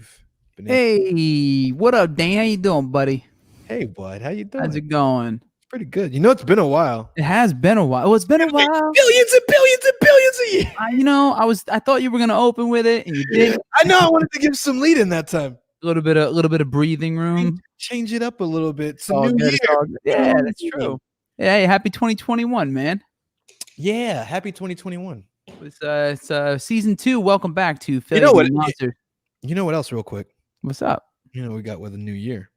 live. Hey, what up, Dan? How you doing, buddy? Hey, bud. How you doing? How's it going? Pretty good. You know, it's been a while. It has been a while. Oh, it's been a while. Billions and billions and billions of years. I thought you were gonna open with it, and you didn't. I know. I wanted to give some lead in that time. A little bit of breathing room. Change it up a little bit. Some All new good, year. Yeah, that's true. Yeah, hey, happy 2021, man. Yeah, happy 2021. It's season 2. Welcome back to You know what? Monster. You know what else, real quick? What's up? You know we got with a new year.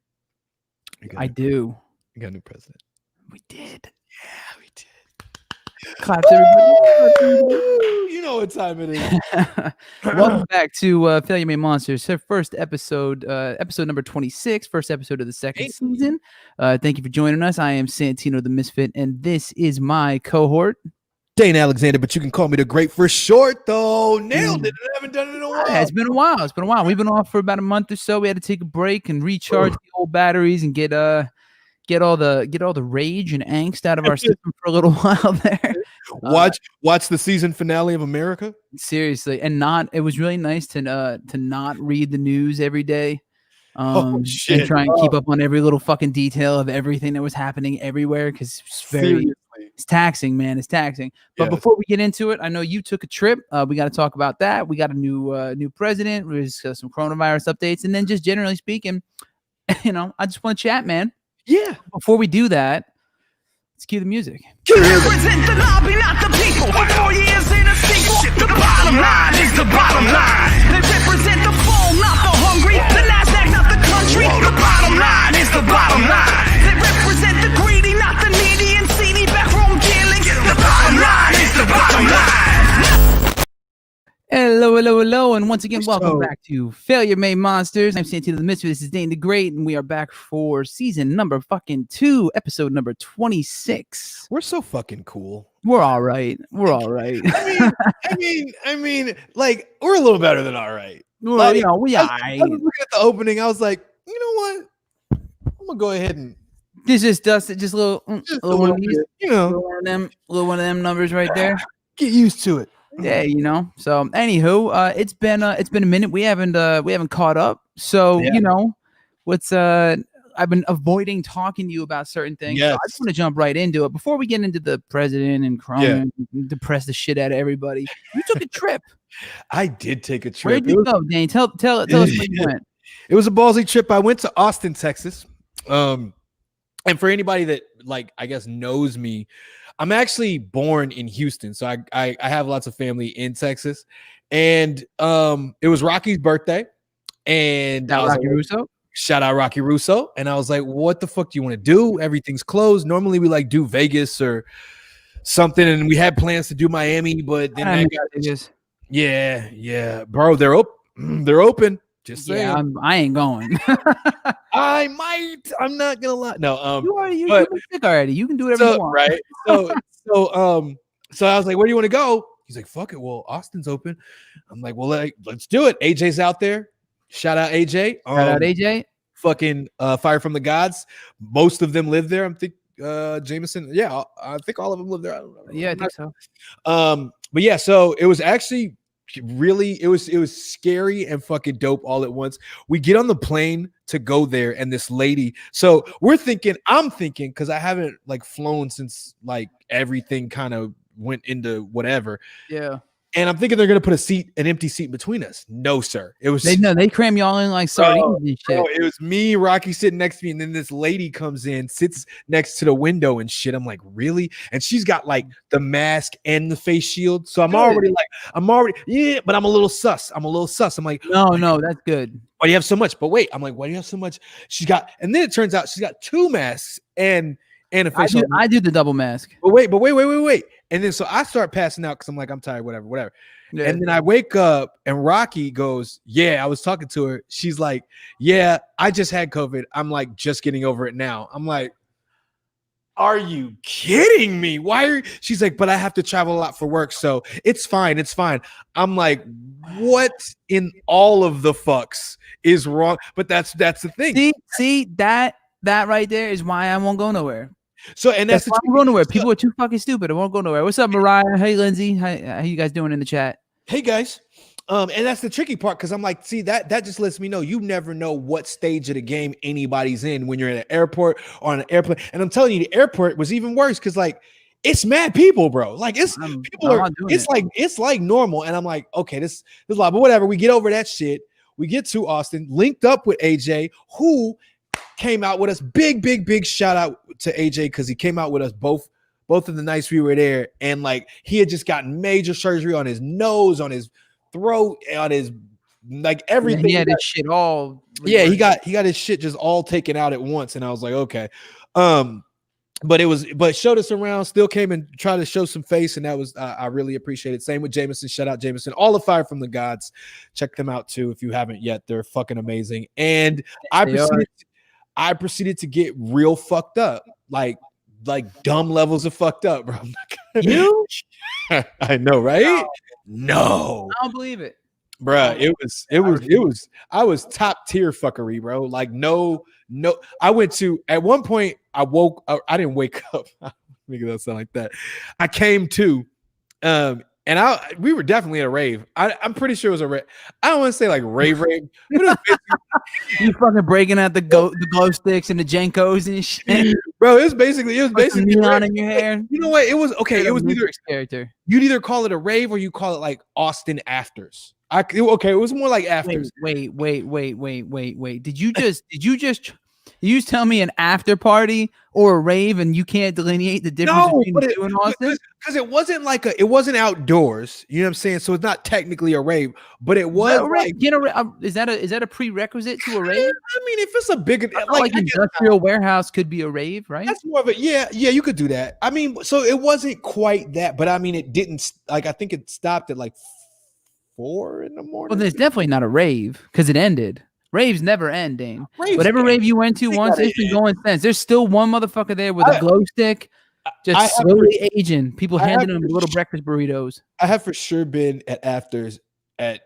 I do. We got a new president. We did. Yeah, we did. Claps, everybody. You know what time it is. Welcome back to Failure Made Monsters. Our first episode, episode number 26, first episode of the second season. Thank you for joining us. I am Santino the Misfit, and this is my cohort, Dane Alexander, but you can call me the Great for short, though. Nailed it. I haven't done it in a while. Yeah, it's been a while. We've been off for about a month or so. We had to take a break and recharge the old batteries and get all the rage and angst out of our system for a little while there. Watch the season finale of America. Seriously, and it was really nice to not read the news every day. And try and keep up on every little fucking detail of everything that was happening everywhere, because it's taxing, man. It's taxing. But before we get into it, I know you took a trip. We got to talk about that. We got a new president. There's some coronavirus updates, and then just generally speaking, I just want to chat, man. Yeah. Before we do that, let's cue the music. Represent the lobby, not the people. 4 years in a sequel. The bottom line is the bottom line. They represent the full, not the hungry. The NASDAQ, not the country. The bottom line is the bottom line. They represent the greedy, not the needy and seedy backroom dealings. The bottom line is the bottom line. Hello, and once again, welcome back to Failure Made Monsters. I'm Santino the Misfit. This is Dane the Great, and we are back for season number 2, episode number 26. We're so fucking cool. We're all right. I mean, like, we're a little better than all right. Well, like, I was looking at the opening. I was like, you know what? I'm gonna go ahead and this is just a little one of these, little one of them numbers right there. Get used to it. Yeah, So, anywho, it's been a minute. We haven't caught up. So, I've been avoiding talking to you about certain things. Yes. So I just want to jump right into it before we get into the president and Corona and depress the shit out of everybody. You took a trip. I did take a trip. Where'd you go, Dane? Tell us where you went. It was a ballsy trip. I went to Austin, Texas. And for anybody that, like, I guess knows me, I'm actually born in Houston, so I have lots of family in Texas, and it was Rocky's birthday, and Russo. Shout out Rocky Russo, and I was like, "What the fuck do you want to do? Everything's closed. Normally we like do Vegas or something, and we had plans to do Miami, but then bro, they're open. They're open. Just saying. Yeah, I ain't going. I might. I'm not gonna lie. No, you were sick already. You can do whatever you want, right? So I was like, "Where do you want to go?" He's like, "Fuck it. Well, Austin's open." I'm like, "Well, let's do it." AJ's out there. Shout out AJ. Shout out AJ. Fucking Fire from the Gods. Most of them live there. I'm think Jameson. Yeah, I think all of them live there. I don't know. Yeah, I think so. But yeah, so it was actually really it was scary and fucking dope all at once. We get on the plane to go there, and this lady, so I'm thinking because I haven't like flown since like everything kind of went into whatever, and I'm thinking they're gonna put an empty seat between us. No, sir. It was they cram y'all in like sardines and shit. It was me, Rocky sitting next to me, and then this lady comes in, sits next to the window and shit. I'm like, really? And she's got like the mask and the face shield. So I'm already but I'm a little sus. I'm like, no, that's good. Why do you have so much? But wait, I'm like, why do you have so much? And then it turns out she's got 2 masks and a face shield. I do the double mask. But wait. And then so I start passing out because I'm like, I'm tired, whatever. Yeah. And then I wake up and Rocky goes, yeah, I was talking to her. She's like, yeah, I just had COVID. I'm like, just getting over it now. I'm like, are you kidding me? She's like, but I have to travel a lot for work. So it's fine. I'm like, what in all of the fucks is wrong? But that's the thing. See that right there is why I won't go nowhere. So, and that's why I won't go nowhere. People are too fucking stupid. I won't go nowhere. What's up, Mariah? Hey, Lindsay. How you guys doing in the chat? Hey, guys. And that's the tricky part because I'm like, see, that just lets me know you never know what stage of the game anybody's in when you're at an airport or on an airplane. And I'm telling you, the airport was even worse because like it's mad people, bro. Like it's like normal. And I'm like, okay, this is a lot, but whatever. We get over that shit. We get to Austin, linked up with AJ, who came out with us. Big shout out to AJ because he came out with us both of the nights we were there. And like he had just gotten major surgery on his nose, on his throat, on his like everything. And he had his shit all. Yeah, he got his shit just all taken out at once. And I was like, okay. But showed us around, still came and tried to show some face, and that was I really appreciate it. Same with Jameson. Shout out Jameson. All the Fire from the Gods. Check them out too if you haven't yet. They're fucking amazing. And I proceeded to get real fucked up, like dumb levels of fucked up, bro. You? I know, right? No, I don't believe it, bro. It was. I was top tier fuckery, bro. Like no. I went to at one point. I didn't wake up. Make it sound like that. I came to, and we were definitely at a rave. I'm pretty sure it was a rave. I don't want to say like rave. You fucking breaking out the glow sticks and the Jenkos and shit, bro. It was basically neon in your hair. You know what? It was okay. It was either character. You'd either call it a rave or you call it like Austin afters. It was more like afters. Wait. Did you just tell me an after party or a rave, and you can't delineate the difference between the two in Austin? Because it wasn't outdoors. You know what I'm saying? So it's not technically a rave, but it was is that a prerequisite to a rave? I mean, if it's a big like industrial warehouse could be a rave, right? That's more of a yeah, you could do that. I mean, so it wasn't quite that, but I mean, it didn't like I think it stopped at like 4 a.m. Well, there's definitely not a rave because it ended. Raves never end, Dane. Whatever rave you went to once, it's been going since. There's still one motherfucker there with a glow stick, just slowly aging. People handing them little breakfast burritos. I have for sure been at afters at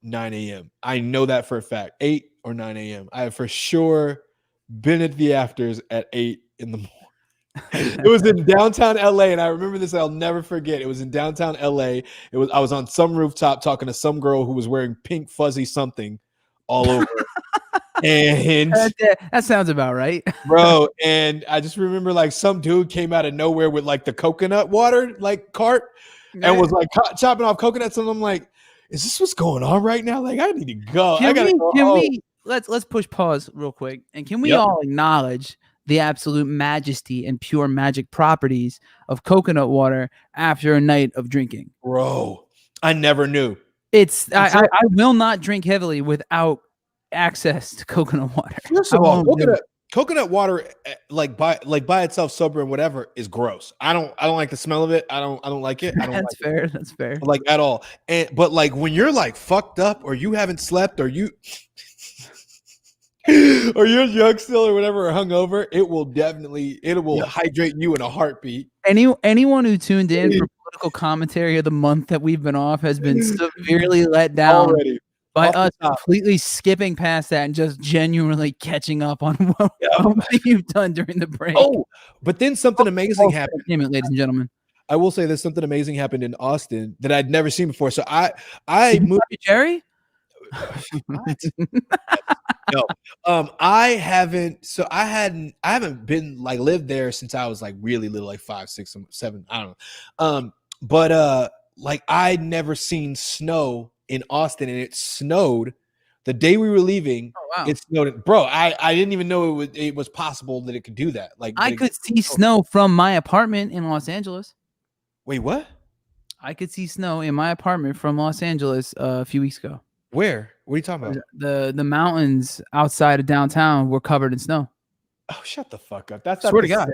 9 a.m. I know that for a fact. 8 or 9 a.m. I have for sure been at the afters at 8 in the morning. It was in downtown LA, and I remember this. I'll never forget. It was in downtown LA. I was on some rooftop talking to some girl who was wearing pink fuzzy something all over. And that sounds about right, bro. And I just remember like some dude came out of nowhere with like the coconut water like cart and was like chopping off coconuts, and I'm like, is this what's going on right now? Like I need to go. Let's push pause real quick, and can we all acknowledge the absolute majesty and pure magic properties of coconut water after a night of drinking? Bro, I never knew. I will not drink heavily without access to coconut water. First of all, coconut water like by itself, sober and whatever, is gross. I don't like the smell of it. I don't like it. That's fair. Like at all. But like when you're like fucked up or you haven't slept or you or you're drunk still or whatever or hungover, it will hydrate you in a heartbeat. Anyone who tuned in for political commentary of the month that we've been off has been severely let down already by us completely skipping past that and just genuinely catching up on what you've done during the break. Oh, but then something amazing happened. Damn it, ladies and gentlemen. I will say there's something amazing happened in Austin that I'd never seen before. So I moved to Jerry. No, I haven't been like lived there since I was like really little, like 5, 6, 7. I don't know. But like I'd never seen snow in Austin, and it snowed the day we were leaving. Oh, wow. It snowed, bro. I didn't even know it was possible that it could do that. Like I could see snow from my apartment in Los Angeles. Wait, what? I could see snow in my apartment from Los Angeles a few weeks ago. Where? What are you talking about? The mountains outside of downtown were covered in snow. Oh, shut the fuck up. That's not the same.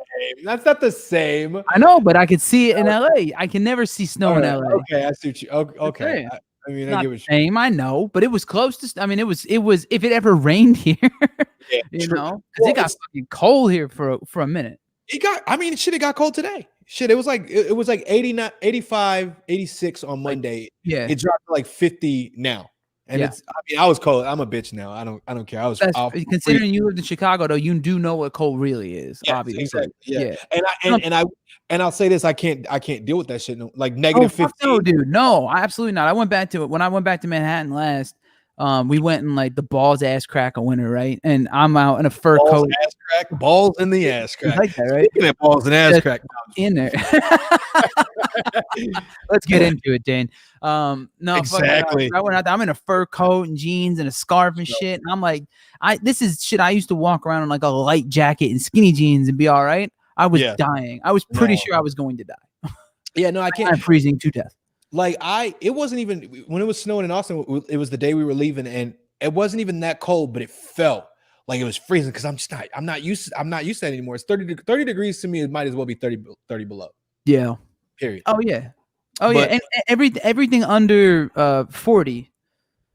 That's not the same. I know, but I could see it in LA. I can never see snow in LA. Okay, I see what you. Okay. I mean, I get what you're saying. I know, but it was close to. I mean, it was. If it ever rained here, you know, because it got fucking cold here for a minute. It got cold today. Shit, it was like 89, 85, 86 on Monday. Yeah, it dropped to like 50 now. And it's, I mean, I was cold. I'm a bitch now. I don't care. I was considering you lived in Chicago though, you do know what cold really is. Yes, obviously. Exactly. Yeah. And I'll say this, I can't deal with that shit. Like negative 15. No, dude. No, absolutely not. I went back to it when I went back to Manhattan last. We went in like the balls ass crack of winter, right? And I'm out in a fur coat. Ass crack, balls in the ass crack. Like that, right? Speaking of balls and ass crack in there. Let's get into it, Dane. No, exactly. I went out there, I'm in a fur coat and jeans and a scarf and shit. And I'm like, this is shit. I used to walk around in like a light jacket and skinny jeans and be all right. I was dying. I was pretty sure I was going to die. Yeah, no, I can't. I'm freezing to death. Like it wasn't even when it was snowing in Austin. It was the day we were leaving, and it wasn't even that cold, but it felt like it was freezing because I'm not used to that anymore. It's 30 degrees to me. It might as well be 30 below. Yeah. Period. Oh yeah. And everything under 40.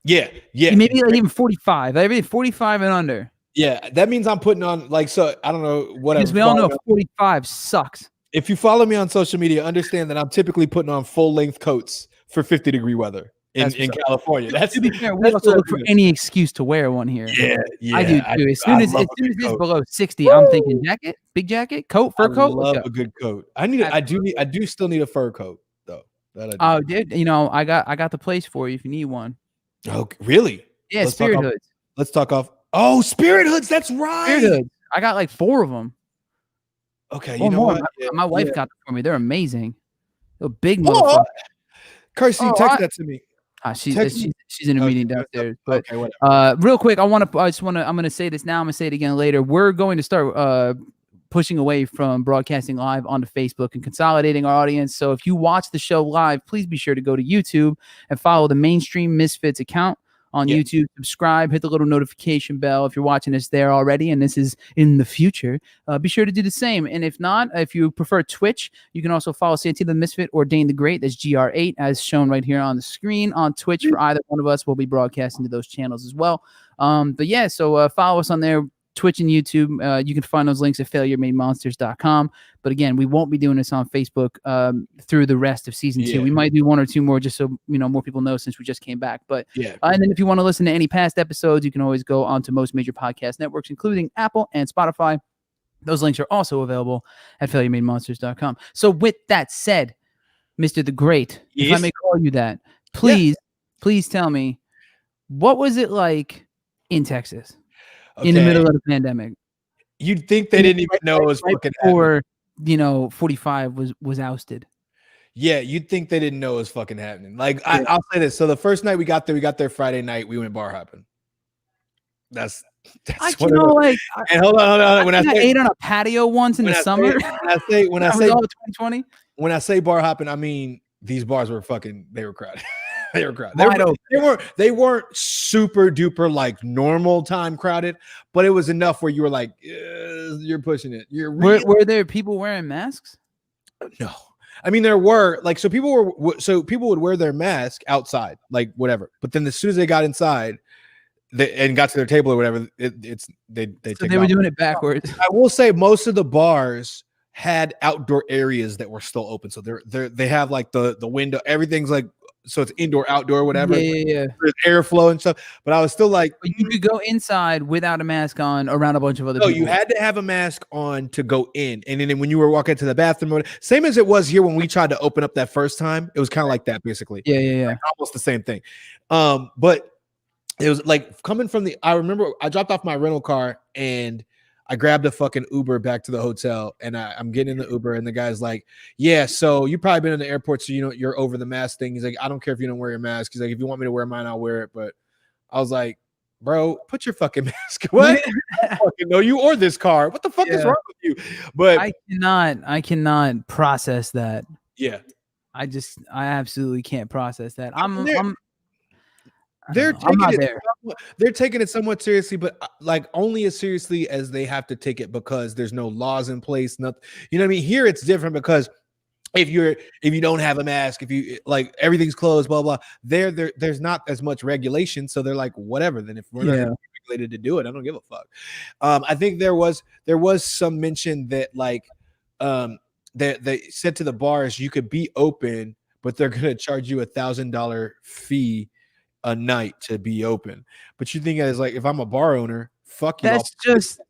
Yeah. Maybe like even 45. Everything 45 and under. Yeah, that means I'm putting on I don't know whatever. Because we all know 45 sucks. If you follow me on social media, understand that I'm typically putting on full length coats for 50-degree weather in California. That's to be fair. We also look for any excuse to wear one here. Yeah. I do too. As soon as it's below 60, I'm thinking jacket, big jacket, coat, fur coat. I love a good coat. I do still need a fur coat though. Oh, dude, I got the place for you if you need one. Oh, really? Yeah, Spirit hoods. Let's talk off. Oh, Spirit hoods. That's right. Spirit hoods. I got like 4 of them. Okay, you know what? My wife got them for me. They're amazing. They're big motherfucker. Kirsty, text that to me. She's in a meeting downstairs. But okay, real quick, I'm gonna say this now. I'm gonna say it again later. We're going to start pushing away from broadcasting live onto Facebook and consolidating our audience. So if you watch the show live, please be sure to go to YouTube and follow the Mainstream Misfits account on YouTube. Subscribe, hit the little notification bell if you're watching us there already and this is in the future. Be sure to do the same. And if not, if you prefer Twitch, you can also follow Santee the Misfit or Dane the Great. That's GR8 as shown right here on the screen on Twitch. For either one of us, we'll be broadcasting to those channels as well. But yeah, so follow us on there. Twitch and YouTube. You can find those links at failureMadeMonsters.com. But again, we won't be doing this on Facebook through the rest of season 2. We might do 1 or 2 more just so more people know since we just came back. But and then if you want to listen to any past episodes, you can always go onto most major podcast networks, including Apple and Spotify. Those links are also available at FailureMadeMonsters.com. So with that said, Mr. the Great, if I may call you that, please tell me, what was it like in Texas? In the middle of the pandemic, you'd think they didn't even know it was fucking before 45 was ousted. Yeah, you'd think they didn't know it was fucking happening. Like I'll say this: so the first night we got there Friday night. We went bar hopping. That's what and hold on. When I ate on a patio once in the summer. When I say 2020. When I say bar hopping, I mean these bars were they were crowded. They were crowded. They weren't super duper like normal time crowded, but it was enough where you were like, you're pushing it. Were there people wearing masks? No, I mean there were people would wear their mask outside, like whatever. But then as soon as they got inside, and got to their table or whatever, they were doing it backwards. I will say most of the bars had outdoor areas that were still open, so they have like the window, everything's like. So it's indoor, outdoor, whatever. Yeah. There's airflow and stuff. But I was still like, you could go inside without a mask on around a bunch of other people. No, you had to have a mask on to go in. And then when you were walking to the bathroom, same as it was here when we tried to open up that first time. It was kind of like that, basically. Yeah. Like almost the same thing. But it was like coming from I remember I dropped off my rental car and I grabbed a fucking Uber back to the hotel, and I'm getting in the Uber, and the guy's like, "Yeah, so you probably been in the airport, so you're over the mask thing." He's like, "I don't care if you don't wear your mask." He's like, "If you want me to wear mine, I'll wear it." But I was like, "Bro, put your fucking mask." What? I fucking know you or this car. What the fuck is wrong with you? But I cannot process that. Yeah, I absolutely can't process that. They're taking it somewhat seriously, but like only as seriously as they have to take it because there's no laws in place. Nothing, you know what I mean? Here it's different because if you don't have a mask, if you like everything's closed, blah blah. There's not as much regulation, so they're like whatever. Then if we're not regulated to do it, I don't give a fuck. I think there was some mention that like they said to the bars you could be open, but they're gonna charge you $1,000 fee a night to be open. But you think it's like, if I'm a bar owner, fuck you. That's just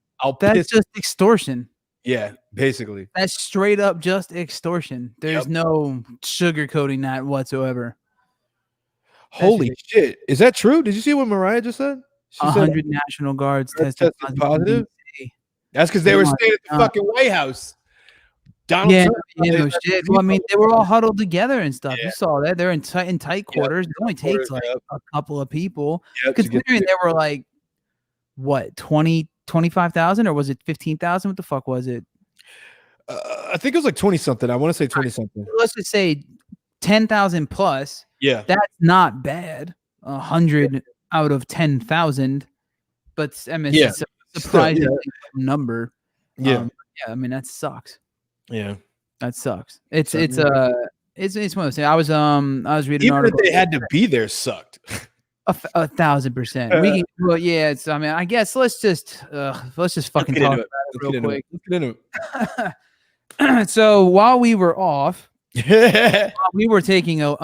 extortion. Yeah, basically. That's straight up just extortion. There's no sugarcoating that whatsoever. Holy shit. Is that true? Did you see what Mariah just said? She 100 National Guards tested positive. That's because they were staying at the fucking White House. Donald Trump. No shit. Well, I mean, they were all huddled together and stuff. You saw that. They're in tight quarters. It only takes like a couple of people. Considering there were like, what, 25,000 or was it 15,000? What the fuck was it? I think it was like 20 something. I want to say 20 something. Let's just say 10,000 plus. Yeah. That's not bad. 100 out of 10,000. But I mean, it's a surprising number. Yeah. I mean, that sucks. Yeah. That sucks. It's one of those things. I was reading an article. Even if they had to be there sucked. 1,000%. We can, well, yeah. It's. I mean, I guess let's just fucking talk about it real quick. Let's get into it. So while we were off, we were taking a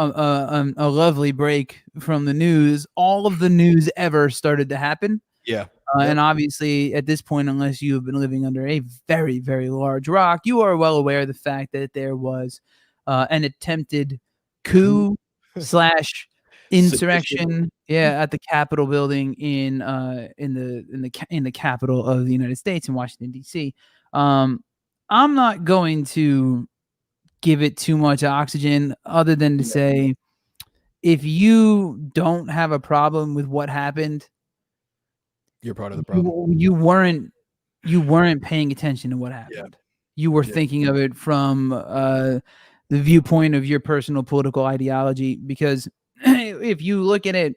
lovely break from the news. All of the news ever started to happen. Yeah. And obviously, at this point, unless you have been living under a very, very large rock, you are well aware of the fact that there was an attempted coup / insurrection, at the Capitol building in the capital of the United States in Washington D.C. I'm not going to give it too much oxygen, other than to say, if you don't have a problem with what happened, you're part of the problem. You weren't paying attention to what happened. You were thinking of it from the viewpoint of your personal political ideology. Because if you look at it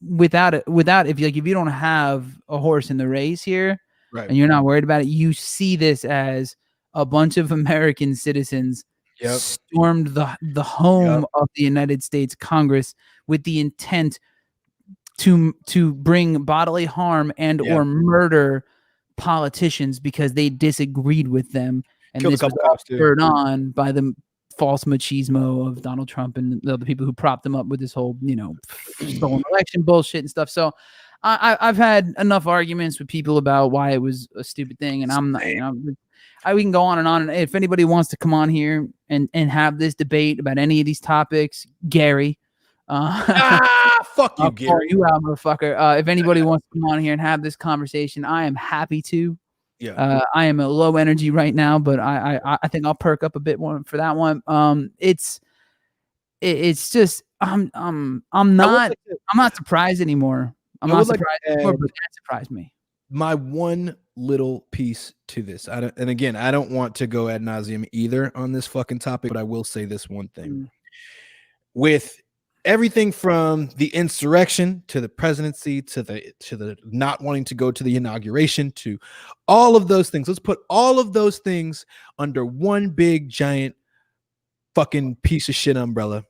if you don't have a horse in the race here, and you're not worried about it, you see this as a bunch of American citizens stormed the home of the United States Congress with the intent to bring bodily harm and or murder politicians because they disagreed with them, and this was all spurred on by the false machismo of Donald Trump and the people who propped him up with this whole stolen election bullshit and stuff. So I've had enough arguments with people about why it was a stupid thing, and I'm not. We can go on. And if anybody wants to come on here and have this debate about any of these topics, Gary. Fuck you, Gary. Call you out, motherfucker. If anybody wants to come on here and have this conversation, I am happy to. I am a low energy right now, but I think I'll perk up a bit more for that one. It's just I'm not surprised anymore. I'm not surprised anymore, but that surprised me. My one little piece to this, I don't want to go ad nauseum either on this fucking topic, but I will say this one thing. With everything from the insurrection to the presidency to the not wanting to go to the inauguration to all of those things, let's put all of those things under one big giant fucking piece of shit umbrella,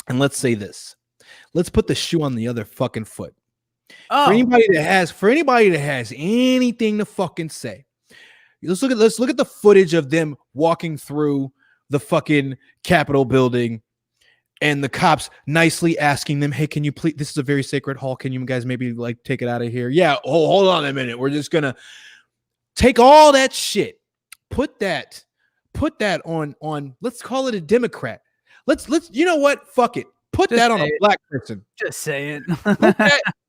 and let's say this: let's put the shoe on the other fucking foot. For anybody that has anything to fucking say, let's look at the footage of them walking through the fucking Capitol building, and the cops nicely asking them, "Hey, can you please? This is a very sacred hall. Can you guys maybe like take it out of here?" Yeah. Hold on a minute. We're just gonna take all that shit, put that on. Let's call it a Democrat. Let's you know what? Fuck it. Put that on a black person. Just say it.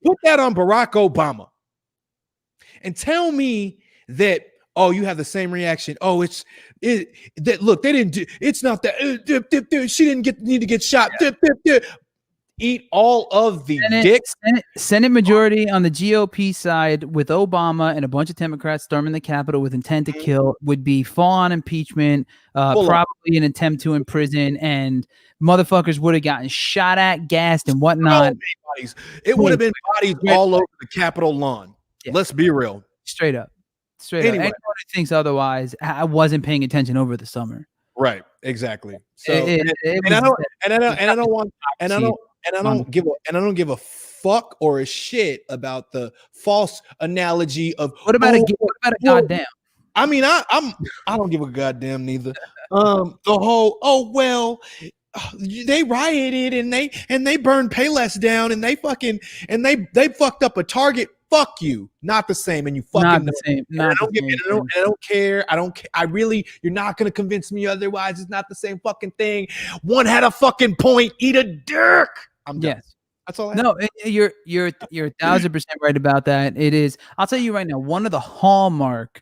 Put that on Barack Obama. And tell me that, you have the same reaction. Look, they didn't do, it's not that, she didn't need to get shot. Eat all of the dicks. Senate majority on the GOP side with Obama and a bunch of Democrats storming the Capitol with intent to kill would be full-on impeachment, probably an attempt to imprison, and motherfuckers would have gotten shot at, gassed, and whatnot. It would have been bodies all over the Capitol lawn. Yeah. Let's be real. Straight up. Anybody who thinks otherwise, I wasn't paying attention over the summer. Right. Exactly. So I don't give a fuck or a shit about the false analogy of what about a goddamn? I mean, I don't give a goddamn neither. The whole they rioted and they burned Payless down and they fucked up a Target. Fuck you. Not the same. And you fucking not the same. Not I don't care. I really, you're not going to convince me otherwise. It's not the same fucking thing. One had a fucking point. Eat a dick. I'm done. Yes. That's all I No, you're 1,000% right about that. It is. I'll tell you right now, one of the hallmark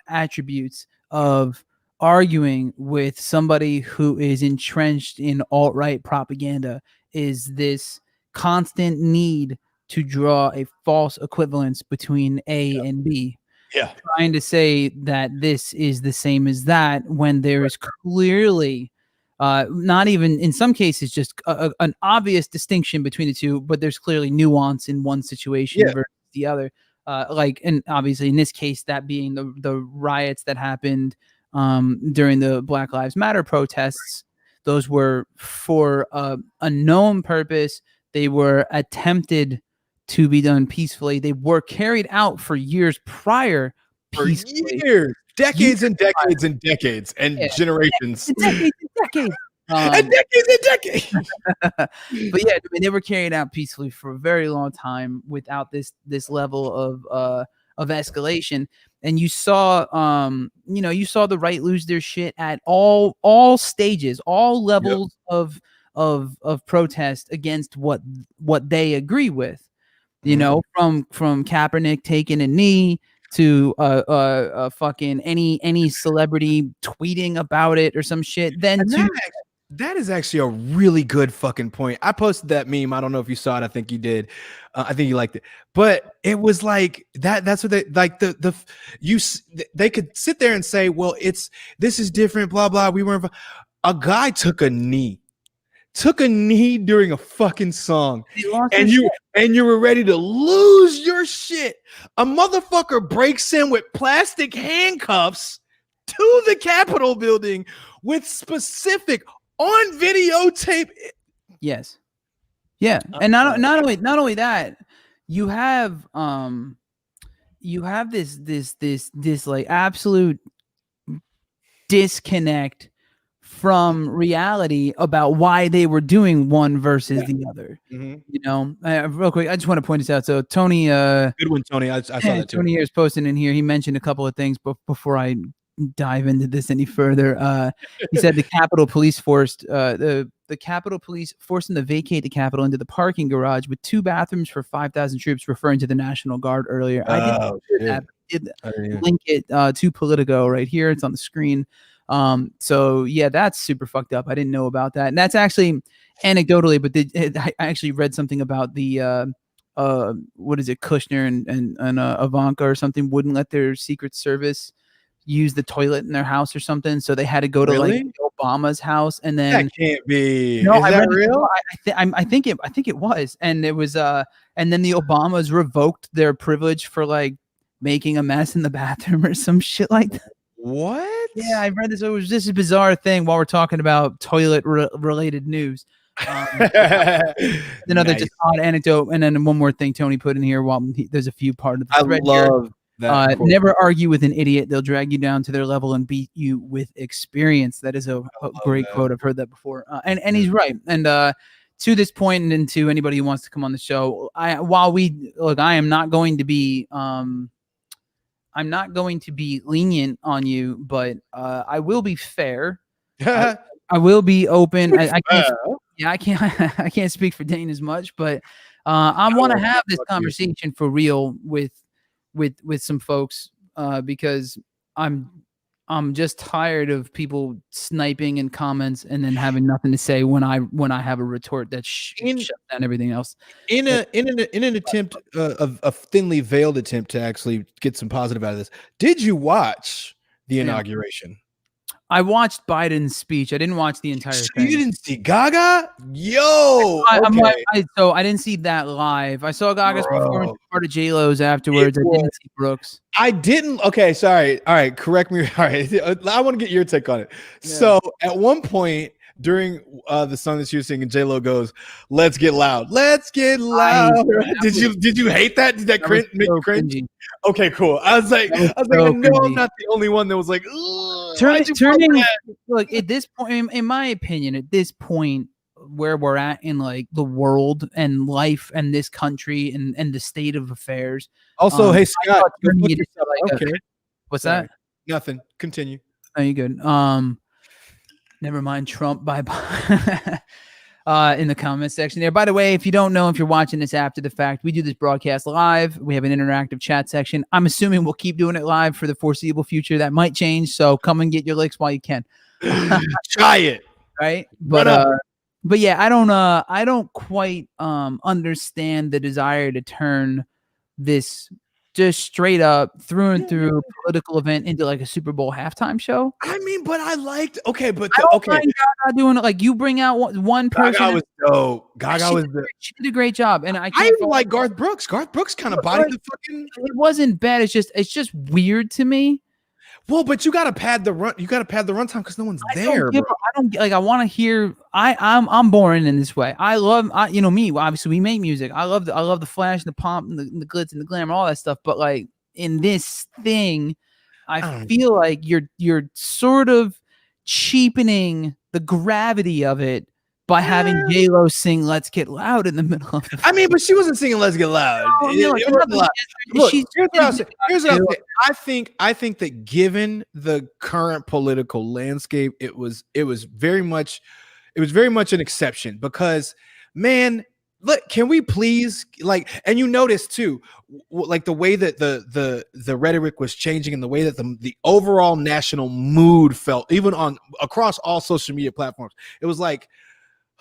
attributes of arguing with somebody who is entrenched in alt-right propaganda is this constant need to draw a false equivalence between A and B. Yeah. Trying to say that this is the same as that when there is clearly not even in some cases just an obvious distinction between the two, but there's clearly nuance in one situation versus the other. And obviously in this case, that being the riots that happened during the Black Lives Matter protests. Those were for a known purpose. They were attempted to be done peacefully. They were carried out for years prior. For years, decades and decades and decades and generations. Decades and decades. And decades and decades. But yeah, I mean, they were carried out peacefully for a very long time without this level of escalation. And you saw the right lose their shit at all stages, all levels of protest against what they agree with. You know, from Kaepernick taking a knee to fucking any celebrity tweeting about it or some shit. Then that is actually a really good fucking point. I posted that meme. I don't know if you saw it. I think you did. I think you liked it. But it was like that. That's what they like. They could sit there and say, "Well, this is different." Blah blah. We weren't. A guy took a knee during a fucking song, and you were ready to lose your shit. A motherfucker breaks in with plastic handcuffs to the Capitol building with specific on videotape. Yes. Yeah. And not only that, you have this like absolute disconnect from reality about why they were doing one versus the other. Mm-hmm. You know, real quick, I just want to point this out. So Tony, good one, Tony. I saw that too. Tony here is posting in here. He mentioned a couple of things, but before I dive into this any further, he said the Capitol Police forced the Capitol Police forced them to vacate the Capitol into the parking garage with 2 bathrooms for 5,000 troops, referring to the National Guard earlier. I did link it to Politico right here. It's on the screen. So yeah, that's super fucked up. I didn't know about that. And that's actually anecdotally, but I actually read something about the, what is it? Kushner and Ivanka or something wouldn't let their Secret Service use the toilet in their house or something. So they had to go to like Obama's house, and then that can't be. No, is that real? I think it was. And it was, and then the Obamas revoked their privilege for like making a mess in the bathroom or some shit like that. What? Yeah, I read this. It was just a bizarre thing while we're talking about toilet related news. Another just odd anecdote, and then one more thing Tony put in here. While there's a few part of the thread here. That never argue with an idiot. They'll drag you down to their level and beat you with experience. That is a great quote. I've heard that before, and he's right. And to this point, and to anybody who wants to come on the show, I am not going to be I'm not going to be lenient on you, but I will be fair. I will be open. I can't speak for Dane as much, but I want to have this conversation for real with some folks because I'm just tired of people sniping in comments and then having nothing to say when I have a retort that shuts down everything else. In an attempt, a thinly veiled attempt to actually get some positive out of this, did you watch the inauguration? I watched Biden's speech. I didn't watch the entire thing. You didn't see Gaga? Yo! So I didn't see that live. I saw Gaga's performance, part of J-Lo's afterwards. I didn't see Brooks. I didn't. Okay, sorry. All right, correct me. All right, I want to get your take on it. Yeah. So at one point, during the song that she was singing, J-Lo goes, "Let's get loud, let's get loud." Did you hate that? Did that cringe make you cringe? Cringy. Okay, cool. I was like, I know I'm not the only one that was like, turning. Look, at this point, in my opinion, at this point where we're at in like the world and life and this country and the state of affairs. Also, hey Scott, okay. What's that? Nothing. Continue. Oh, you good? Never mind. Trump. Bye bye. In the comment section there. By the way, if you don't know, if you're watching this after the fact, we do this broadcast live. We have an interactive chat section. I'm assuming we'll keep doing it live for the foreseeable future. That might change, so come and get your licks while you can. Try it, right? But yeah, I don't quite understand the desire to turn this just straight up through and through political event into like a Super Bowl halftime show. I mean, but I liked I don't mind Gaga doing it. Like you bring out one person. Gaga was dope. She did a great job, and I even like Garth Brooks. Garth Brooks kind of bodied the fucking. It wasn't bad. It's just weird to me. Well, but you gotta pad the run. You gotta pad the runtime because no one's there. I don't like. I want to hear. I'm boring in this way. I love. Me. Obviously, we make music. I love the flash, and the pomp, and the glitz, and the glamour, all that stuff. But like in this thing, I feel like you're sort of cheapening the gravity of it by having J-Lo sing "Let's Get Loud" in the middle of it. I mean, but she wasn't singing "Let's Get Loud." Look, here's what I'll say. I think that given the current political landscape, it was very much an exception because, man, look, can we please and you notice too, like the way that the rhetoric was changing and the way that the overall national mood felt, even across all social media platforms. It was like,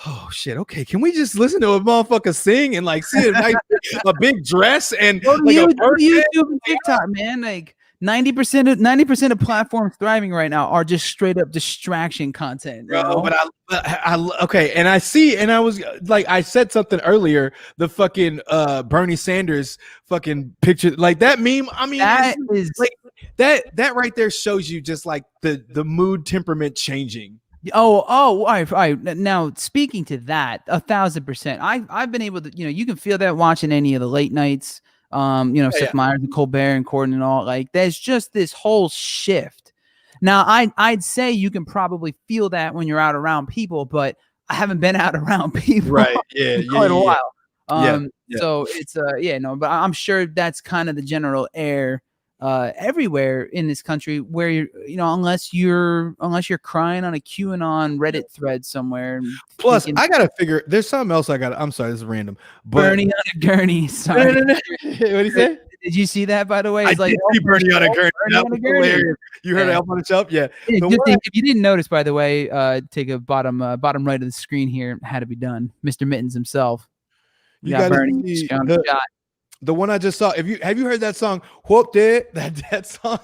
oh shit, okay, can we just listen to a motherfucker sing and like see a big dress and YouTube and TikTok, man? Like 90% of platforms thriving right now are just straight up distraction content, bro. But I okay, and I see, and I was like, I said something earlier, the fucking Bernie Sanders fucking picture, like that meme. I mean, that is like that right there shows you just like the mood temperament changing. All right. Now, speaking to that, 1,000%. I've been able to, you can feel that watching any of the late nights. Seth Meyers and Colbert and Corden and all. Like, there's just this whole shift. Now, I'd say you can probably feel that when you're out around people, but I haven't been out around people, right? in quite a while. So it's but I'm sure that's kind of the general air. Everywhere in this country where unless you're crying on a QAnon Reddit thread somewhere. Plus, I gotta figure. There's something else I'm sorry, this is random. But Bernie on a gurney. Sorry. No. What did he say? Did you see that, by the way? It's I did see Bernie on a gurney. That was hilarious. You heard Help on the Shelf? Yeah. If you didn't notice, by the way, take a bottom right of the screen here. Had to be done. Mr. Mittens himself. You got Bernie shot. The one I just saw. Have you heard that song? Whoop it, that song.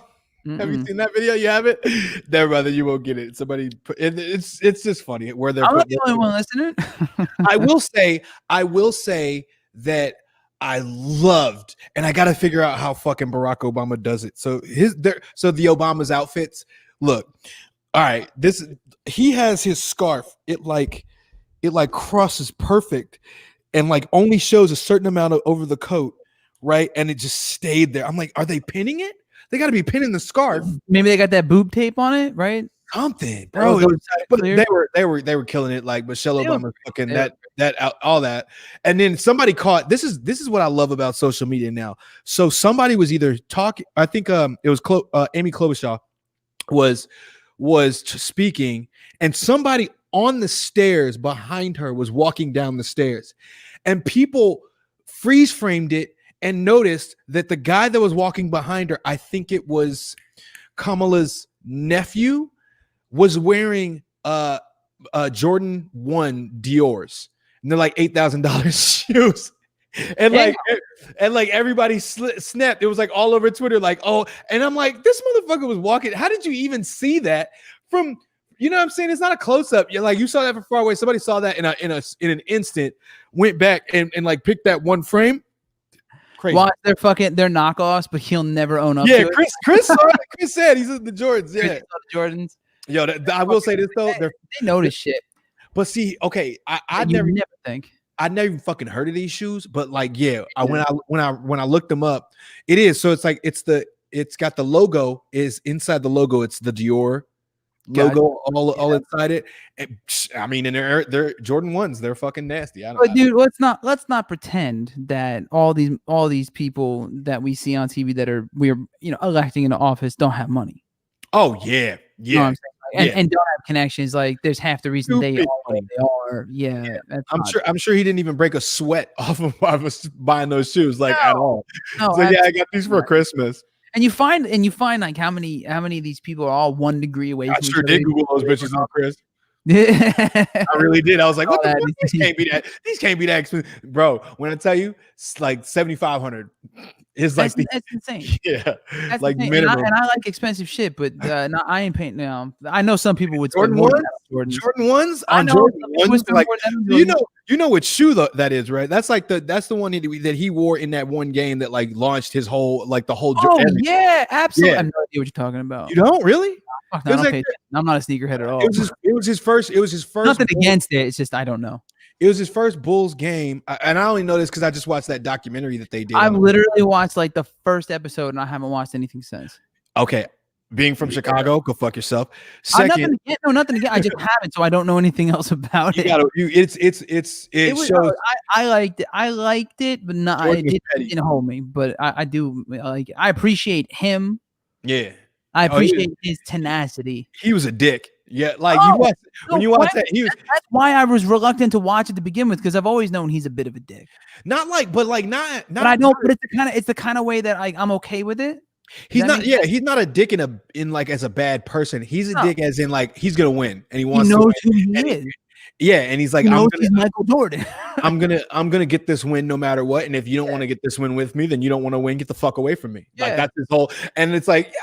Mm-mm. Have you seen that video? You have it? There, brother, you won't get it. Somebody put it's just funny where they're. I'm not the only one listening. I will say that I loved, and I got to figure out how fucking Barack Obama does it. So the Obama's outfits. Look, all right. He has his scarf. It crosses perfect, and like only shows a certain amount of over the coat. Right, and it just stayed there. I'm like, are they pinning it? They got to be pinning the scarf. Maybe they got that boob tape on it, right? Something, bro. But they were killing it. Like Michelle Obama, fucking all that. And then somebody caught. This is what I love about social media now. So somebody was either talking. I think it was Amy Klobuchar was speaking, and somebody on the stairs behind her was walking down the stairs, and people freeze framed it. And noticed that the guy that was walking behind her, I think it was Kamala's nephew, was wearing Jordan 1 Dior's. And they're like $8,000 shoes. And like everybody snapped. It was like all over Twitter, like, oh, and I'm like, this motherfucker was walking. How did you even see that from, you know what I'm saying? It's not a close-up. You're like, you saw that from far away. Somebody saw that in an instant, went back and like picked that one frame. Crazy. Watch their knockoffs, but he'll never own up to it. Chris saw it. Chris said he's in the Jordans. Yeah, the Jordans. Yo, I will say this though, they notice shit. But see, okay, I you never never think. I never even fucking heard of these shoes, but like, yeah, when I looked them up, it is. So it's like it's got the logo is inside the logo. It's the Dior logo all inside it. And, I mean, and they're Jordan 1s. They're fucking nasty. But dude, let's not pretend that all these people that we see on TV that we're electing into office don't have money. Oh yeah, yeah. You know what I'm saying? And don't have connections. Like there's half the reason they are. Yeah. I'm sure he didn't even break a sweat off of buying those shoes at all. No, so yeah, I got these for Christmas. And you find like how many of these people are all 1 degree away from each other. I sure did Google those bitches on Chris. I really did. I was like, what the fuck? These can't be that. These can't be that expensive. Bro, when I tell you, it's like 7,500. It's like that's insane. Yeah. That's like insane. minimum. And I like expensive shit, but no, I ain't paying now. I know some people would Jordan 1s? Jordan 1s? On Jordan 1s? Like, you know what shoe that is, right? That's like that's the one that he wore in that one game that like launched his whole the whole everything. Yeah, absolutely. Yeah. I have no idea what you're talking about. You don't really? I'm not a sneakerhead at all. It was his first. Nothing against it. It's just I don't know. It was his first Bulls game, and I only know this because I just watched that documentary that they did. I've literally watched like the first episode, and I haven't watched anything since. Okay, being from Chicago, go fuck yourself. Second, nothing again. I just haven't, so I don't know anything else about it. It shows. I liked it, but not. It didn't hold me. But I do like. I appreciate him. Yeah. I appreciate his tenacity. He was a dick. Yeah, like when you watch that, that's why I was reluctant to watch it to begin with, because I've always known he's a bit of a dick. But I don't. But it's the kind of way that I'm okay with it. He's not. Yeah, he's not a dick in like as a bad person. He's a dick as in like he's gonna win and he wants. He knows to who he is. Yeah, and he's like, he's Michael Jordan. I'm gonna get this win no matter what. And if you don't want to get this win with me, then you don't want to win. Get the fuck away from me. Like that's his whole. And it's like.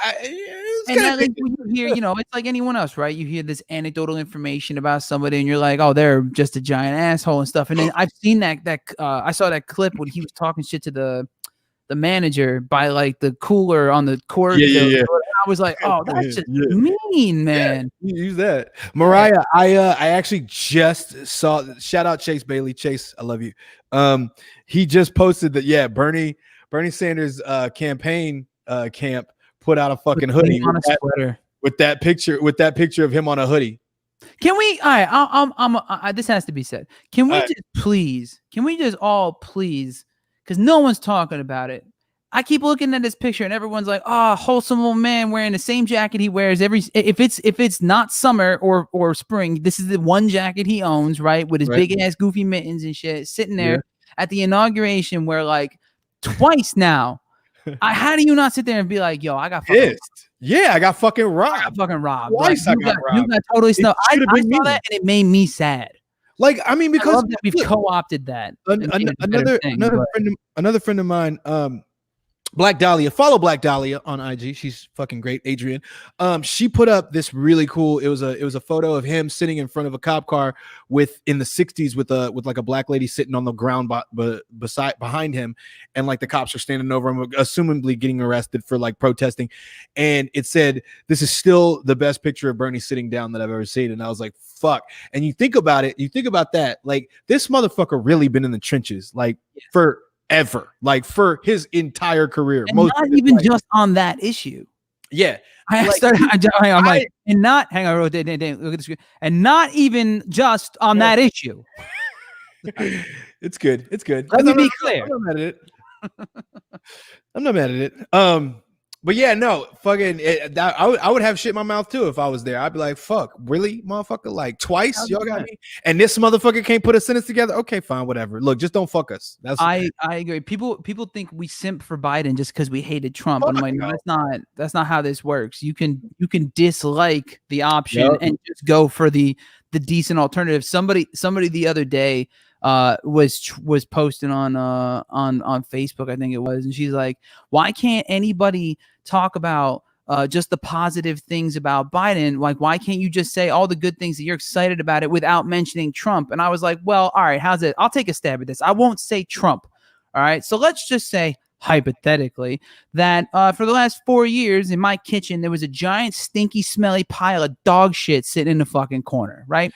And like when you hear, it's like anyone else, right? You hear this anecdotal information about somebody, and you're like, "Oh, they're just a giant asshole and stuff." And then I've seen that I saw that clip when he was talking shit to the manager by like the cooler on the court. Yeah. I was like, "Oh, that's just mean, man." Yeah, use that, Mariah. I actually just saw. Shout out Chase Bailey. Chase, I love you. He just posted that. Yeah, Bernie Sanders campaign camp put out a fucking hoodie with that picture of him on a hoodie. Can we? All right, this has to be said. Can we just please? Can we just all please? Because no one's talking about it. I keep looking at this picture and everyone's like, "Oh, wholesome old man wearing the same jacket he wears every." If it's not summer or spring, this is the one jacket he owns, right? With his big ass goofy mittens and shit, sitting there at the inauguration where like twice now. How do you not sit there and be like, "Yo, I got fucking pissed." Yeah, I got fucking robbed. Twice I got robbed. You got totally snubbed. I saw that and it made me sad. Like, I mean, because we've co-opted that. Another friend of mine, Black Dahlia, follow Black Dahlia on IG. She's fucking great, Adrian. She put up this really cool. It was a photo of him sitting in front of a cop car in the 60s with like a black lady sitting on the ground behind him, and like the cops are standing over him, assumably getting arrested for like protesting. And it said, "This is still the best picture of Bernie sitting down that I've ever seen." And I was like, "Fuck!" And you think about it, that, like, this motherfucker really been in the trenches, like forever, like for his entire career, and not even just on that issue. Yeah, hang on, look at the screen, and not even just on that issue. It's good. Let me be clear. I'm not mad at it. But yeah, no, fucking. I would have shit in my mouth too if I was there. I'd be like, "Fuck, really, motherfucker? Like twice, y'all got me." And this motherfucker can't put a sentence together. Okay, fine, whatever. Look, just don't fuck us. I agree. People think we simp for Biden just because we hated Trump. I'm like, no, that's not how this works. You can dislike the option and just go for the decent alternative. Somebody the other day was posting on Facebook, I think it was, and she's like, "Why can't anybody talk about just the positive things about Biden? Like, why can't you just say all the good things that you're excited about it without mentioning Trump?" And I was like, "Well, all right, how's it? I'll take a stab at this. I won't say Trump. All right, so let's just say hypothetically that for the last 4 years in my kitchen there was a giant stinky smelly pile of dog shit sitting in the fucking corner, right?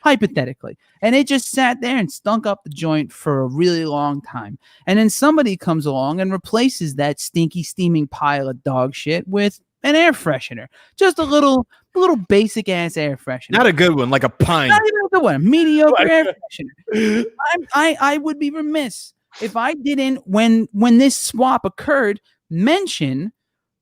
hypothetically, and it just sat there and stunk up the joint for a really long time. And then somebody comes along and replaces that stinky, steaming pile of dog shit with an air freshener, just a little basic ass air freshener, not a good one, like a pine, not even a good one, a mediocre air freshener. I would be remiss if I didn't, when this swap occurred, mention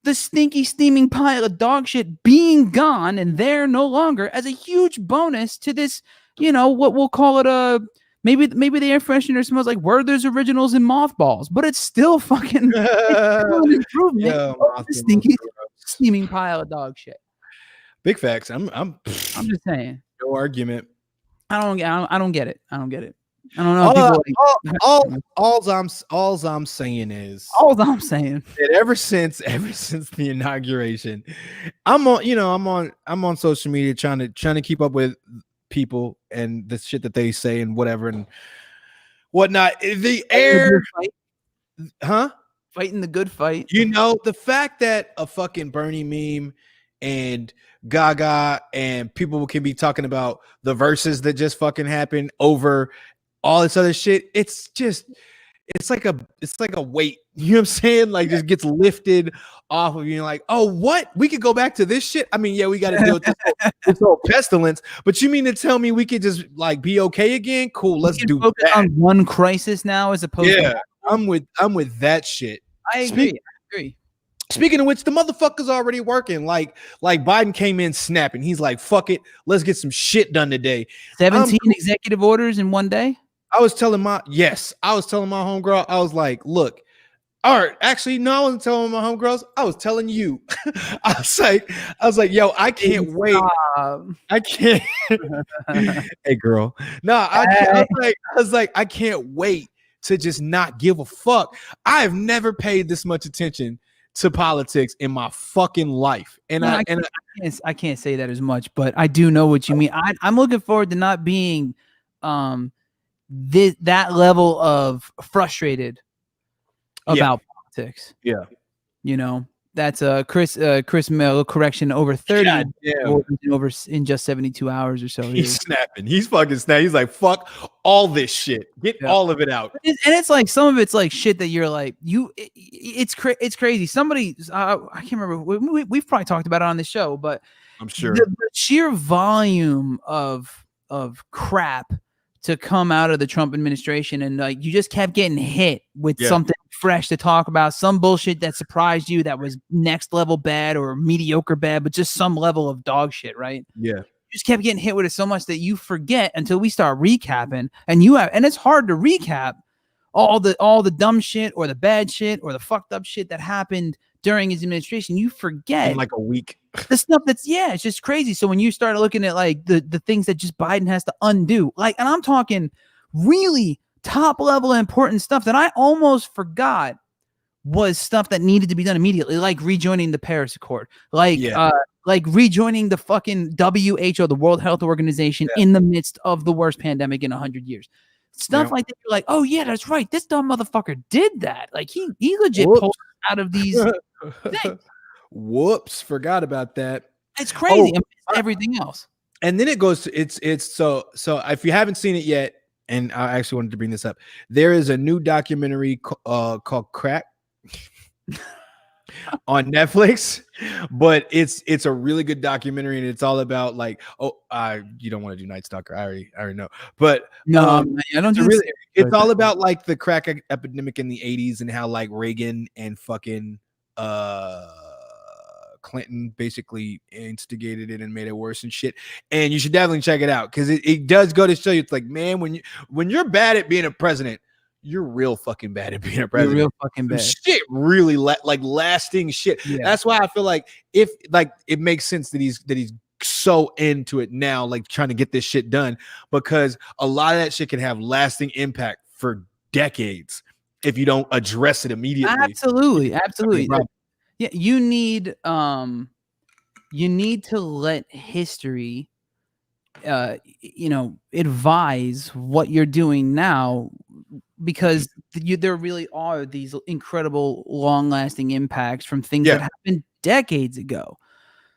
the stinky, steaming pile of dog shit being gone and there no longer as a huge bonus to this, what we'll call it maybe the air freshener smells like Werther's Originals and mothballs, but it's still fucking it's still an improvement over the stinky, steaming pile of dog shit. Big facts. I'm just saying. No argument. I don't get it. I don't know. All I'm saying is that ever since the inauguration, I'm on social media trying to keep up with people and the shit that they say and whatever and whatnot. The air, fighting the good fight. The fact that a fucking Bernie meme and Gaga and people can be talking about the verses that just fucking happened over all this other shit. It's like a weight, you know what I'm saying? Like just gets lifted off of you. Like, oh, what? We could go back to this shit. I mean, yeah, we got to deal with this whole pestilence. But you mean to tell me we could just like be okay again? Cool, let's do that. On one crisis now, as opposed to I'm with that shit. I agree. Speaking of which, the motherfucker's already working. Like Biden came in snapping. He's like, fuck it, let's get some shit done today. 17 executive orders in one day. I was telling my homegirl, I was like, look, all right, actually, no, I wasn't telling my homegirls, I was telling you. I was like, yo, I can't wait. I can't. Hey, girl. No, I was like, I can't wait to just not give a fuck. I have never paid this much attention to politics in my fucking life. And I can't say that as much, but I do know what you mean. I'm looking forward to not being that level of frustrated about politics. Yeah. That's Chris Mill correction over 30 over in just 72 hours or so. He's snapping. He's fucking snapping. He's like, fuck all this shit. Get all of it out. And it's like some of it's like shit that you're like, it's crazy. Somebody, I can't remember. We've probably talked about it on the show, but I'm sure the sheer volume of crap to come out of the Trump administration, and like you just kept getting hit with something fresh to talk about, some bullshit that surprised you that was next level bad or mediocre bad, but just some level of dog shit, right? Yeah. You just kept getting hit with it so much that you forget until we start recapping, and it's hard to recap all the dumb shit or the bad shit or the fucked up shit that happened during his administration. You forget in like a week. The stuff it's just crazy. So when you start looking at like the things that just Biden has to undo, like, and I'm talking really top level important stuff that I almost forgot was stuff that needed to be done immediately, like rejoining the Paris Accord, like rejoining the fucking WHO, the World Health Organization, in the midst of the worst pandemic in 100 years. Stuff like that. You're like, oh yeah, that's right. This dumb motherfucker did that. Like he legit pulled out of these things. Whoops, forgot about that. It's crazy. Everything else. And then it goes to it's so if you haven't seen it yet, and I actually wanted to bring this up, there is a new documentary called Crack on Netflix, but it's a really good documentary, and it's all about like, you don't want to do Night Stalker, I already know, but no, I don't do really. It's all about like the crack epidemic in the 80s and how like Reagan and fucking Clinton basically instigated it and made it worse and shit. And you should definitely check it out, because it does go to show you, it's like, man, when you're bad at being a president, you're real fucking bad at being a president. You're real fucking bad. Shit really like lasting shit. Yeah. That's why I feel like it makes sense that he's so into it now, like trying to get this shit done, because a lot of that shit can have lasting impact for decades if you don't address it immediately. Absolutely. Yeah, you need to let history advise what you're doing now, because there really are these incredible long-lasting impacts from things that happened decades ago.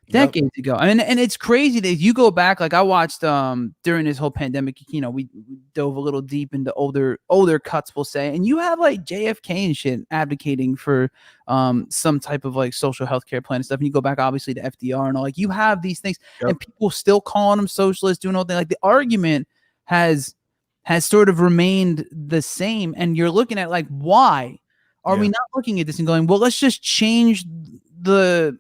decades ago. I mean, and it's crazy that you go back. Like I watched during this whole pandemic, you know, we dove a little deep into older cuts, we'll say, and you have like JFK and shit advocating for some type of like social healthcare plan and stuff. And you go back obviously to FDR and all. Like you have these things, and people still calling them socialists, doing all that. Like the argument has sort of remained the same, and you're looking at like, why are we not looking at this and going, well, let's just change the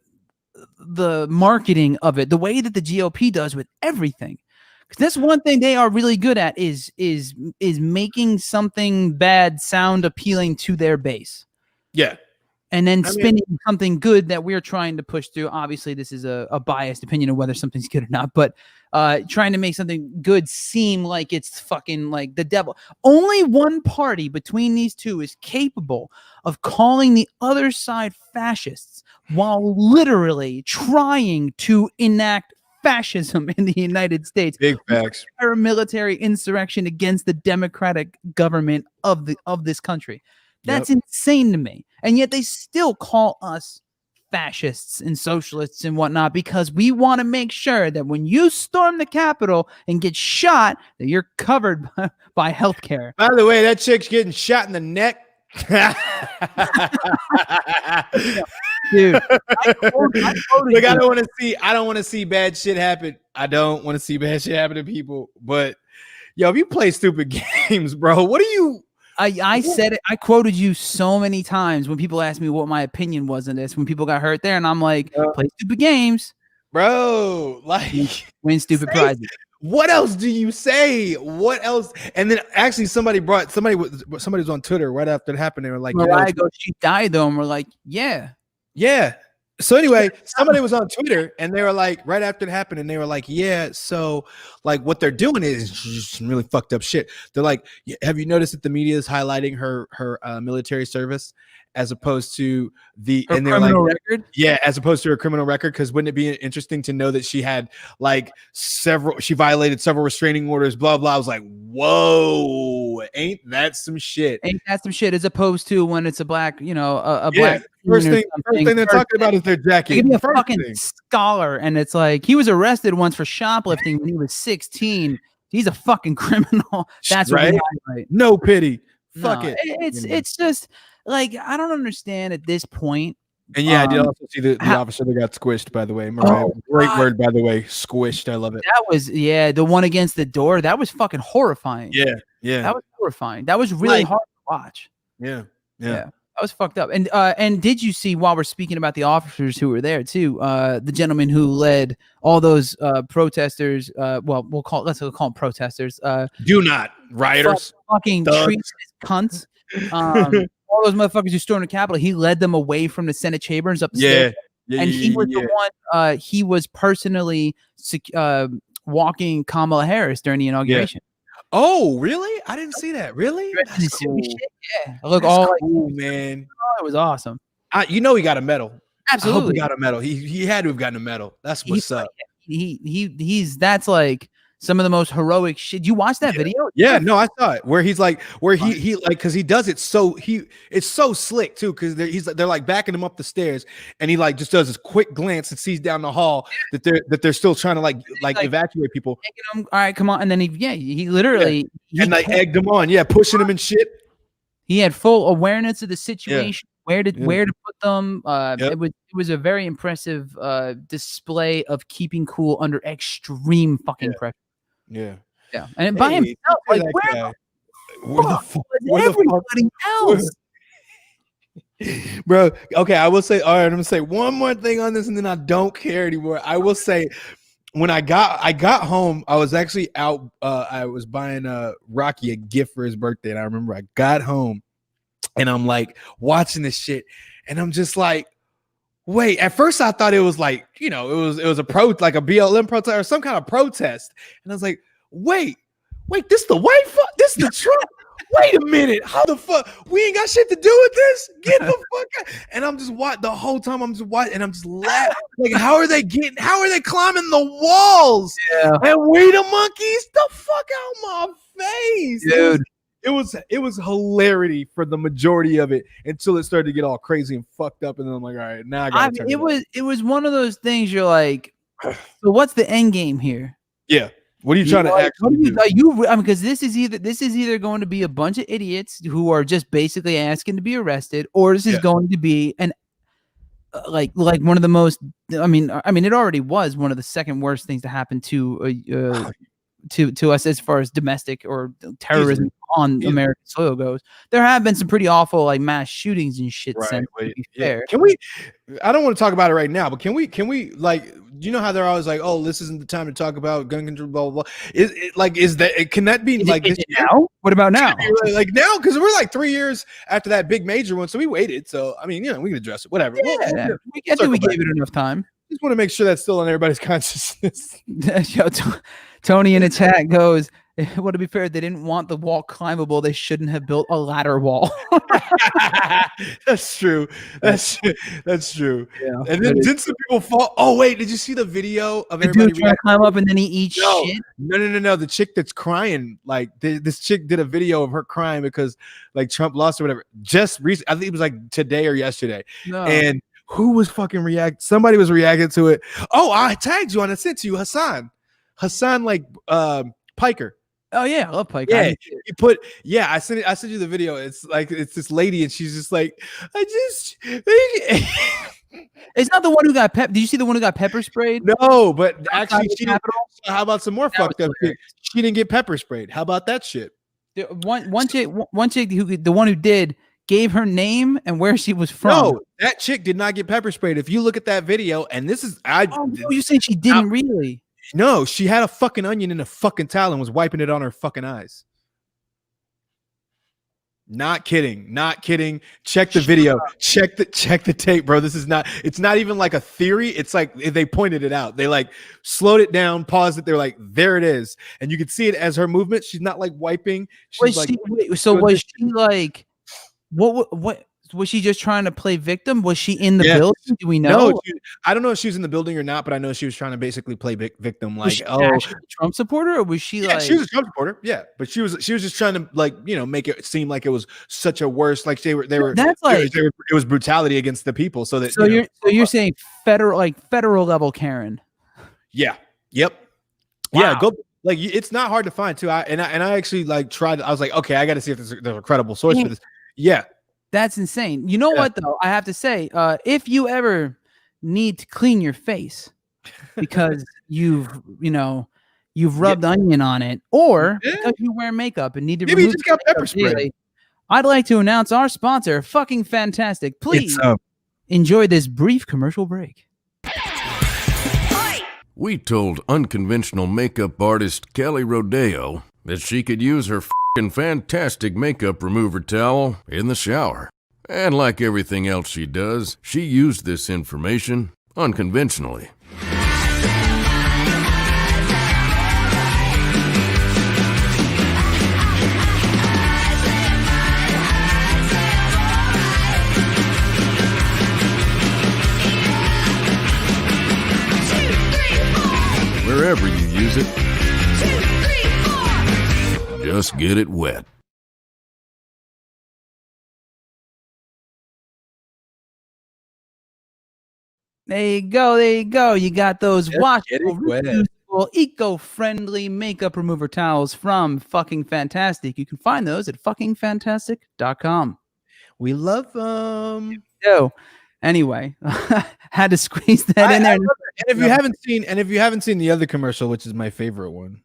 marketing of it, the way that the GOP does with everything, because that's one thing they are really good at is making something bad sound appealing to their base. Yeah. And then spinning something good that we're trying to push through. Obviously, this is a biased opinion of whether something's good or not, but trying to make something good seem like it's fucking like the devil. Only one party between these two is capable of calling the other side fascists while literally trying to enact fascism in the United States. Big facts. Paramilitary insurrection against the democratic government of this country. That's insane to me. And yet they still call us fascists and socialists and whatnot, because we want to make sure that when you storm the Capitol and get shot, that you're covered by healthcare. By the way, that chick's getting shot in the neck. Dude, look, I don't want to see bad shit happen. I don't want to see bad shit happen to people. But yo, if you play stupid games, bro, what are you? I said it. I quoted you so many times when people asked me what my opinion was on this, when people got hurt there, and I'm like, play stupid games, bro. Like win stupid prizes. What else do you say? What else? And then actually somebody was on Twitter right after it happened. They were like, Mariah goes, she died though, and we're like, yeah. So anyway, somebody was on Twitter and they were like, right after it happened, and they were like, yeah, so like what they're doing is just really fucked up shit. They're like, have you noticed that the media is highlighting her military service as opposed to her criminal record? Yeah, as opposed to her criminal record, because wouldn't it be interesting to know that she had like she violated several restraining orders, blah blah. I was like, whoa, ain't that some shit? As opposed to when it's a black, a black. First thing they're talking about is their jacket. Give me a fucking scholar, and it's like he was arrested once for shoplifting when he was 16. He's a fucking criminal. That's right. No pity. Fuck it. It's just like I don't understand at this point. And yeah, I did also see the officer that got squished. By the way, Mariah, great word. By the way, squished. I love it. That was the one against the door. That was fucking horrifying. Yeah, that was horrifying. That was really hard to watch. Yeah. That was fucked up. And did you see, while we're speaking about the officers who were there too, the gentleman who led all those protesters? Let's call them protesters. Do not rioters. Fucking treasonous cunts. All those motherfuckers who stormed the Capitol. He led them away from the Senate chambers up the stairs. And he was the one. He was personally walking Kamala Harris during the inauguration. Oh, really? I didn't see that. Really? That's cool. Yeah. Look, that's cool, man. It was awesome. He got a medal. Absolutely, I hope he got a medal. He had to have gotten a medal. That's what's up. That's like some of the most heroic shit. You watched that video? Yeah, no, I saw it. Where he's like, he because he does it so it's so slick too. Because they're like backing him up the stairs, and he like just does this quick glance and sees down the hall that they're still trying to like evacuate people. All right, come on, and then he literally egged them on, pushing them and shit. He had full awareness of the situation, where to put them. It was a very impressive display of keeping cool under extreme fucking pressure. Yeah. And by himself, like where the fuck was everybody else? Bro, okay, I will say, all right, I'm gonna say one more thing on this, and then I don't care anymore. I will say, when I got home, I was actually out. I was buying Rocky a gift for his birthday, and I remember I got home, and I'm like watching this shit, and I'm just like, wait. At first, I thought it was like, it was a like a BLM protest or some kind of protest, and I was like, wait, this the white fuck, this the Trump. Wait a minute, how the fuck? We ain't got shit to do with this. Get the fuck out. And I'm just watching the whole time. I'm just watching, and I'm just laughing. Like, how are they climbing the walls? Yeah. And we the monkeys, the fuck out my face, dude. it was hilarity for the majority of it until it started to get all crazy and fucked up, and then I'm like, all right, now I gotta turn it was one of those things you're like, so what's the end game here? Yeah. What are you trying to actually do? Because this is either going to be a bunch of idiots who are just basically asking to be arrested, or this is going to be an like one of the most. I mean, it already was one of the second worst things to happen to us as far as domestic or terrorism on American soil goes. There have been some pretty awful like mass shootings and shit since. To be fair. Can we? I don't want to talk about it right now, but can we like? You know how they're always like, oh, this isn't the time to talk about gun control, blah blah blah. Can that be like this now? What about now? Like now, because we're like 3 years after that big major one, so we waited. So I mean, we can address it. Whatever. Yeah, I think we gave it enough time. Just want to make sure that's still on everybody's consciousness. Yo, Tony in the chat goes, well, to be fair, they didn't want the wall climbable. They shouldn't have built a ladder wall. That's true. That's true. Yeah. And then did some people fall? Oh, wait, did you see the video of everybody trying to climb up and then he eats shit? No. The chick that's crying, like this chick did a video of her crying because like Trump lost or whatever. Just recently, I think it was like today or yesterday. No. And who was fucking reacting? Somebody was reacting to it. Oh, I tagged you and I sent to you, Hassan, like Piker. Oh yeah, I love Piker. Yeah, I sent you the video. It's like it's this lady and she's just like, it's not the one who got Did you see the one who got pepper sprayed? No, but actually how about some more fucked up shit? She didn't get pepper sprayed. How about that shit? One chick the one who did gave her name and where she was from. No, that chick did not get pepper sprayed. If you look at that video, and this is you saying she didn't really? No, she had a fucking onion in a fucking towel and was wiping it on her fucking eyes. Not kidding. Check the video. Check the tape, bro. It's not even like a theory. It's like they pointed it out. They like slowed it down, paused it. They're like, there it is. And you can see it as her movement. She's not like wiping. Was she like, what? Was she just trying to play victim? Was she in the building? Do we know? No, I don't know if she was in the building or not, but I know she was trying to basically play victim. Like, was she a Trump supporter, or was she like? She was a Trump supporter. Yeah, but she was just trying to like make it seem like it was such a worse. Like they were. That's like it was brutality against the people. So you're saying federal level Karen. Yeah. Yep. Wow. Yeah. Go. Like it's not hard to find too. I actually like tried. I was like, okay, I got to see if there's a credible source for this. Yeah. That's insane. You know what, though? I have to say, if you ever need to clean your face because you've rubbed onion on it, or because you wear makeup and need to maybe you just got pepper spray, I'd like to announce our sponsor, Fucking Fantastic. Please enjoy this brief commercial break. We told unconventional makeup artist Kelly Rodeo that she could use her fantastic makeup remover towel in the shower. And like everything else she does, she used this information unconventionally. Wherever you use it, just get it wet. There you go. You got those washable, reusable, eco-friendly makeup remover towels from Fucking Fantastic. You can find those at fuckingfantastic.com. We love them. So, anyway, had to squeeze that in there. And if you haven't seen the other commercial, which is my favorite one,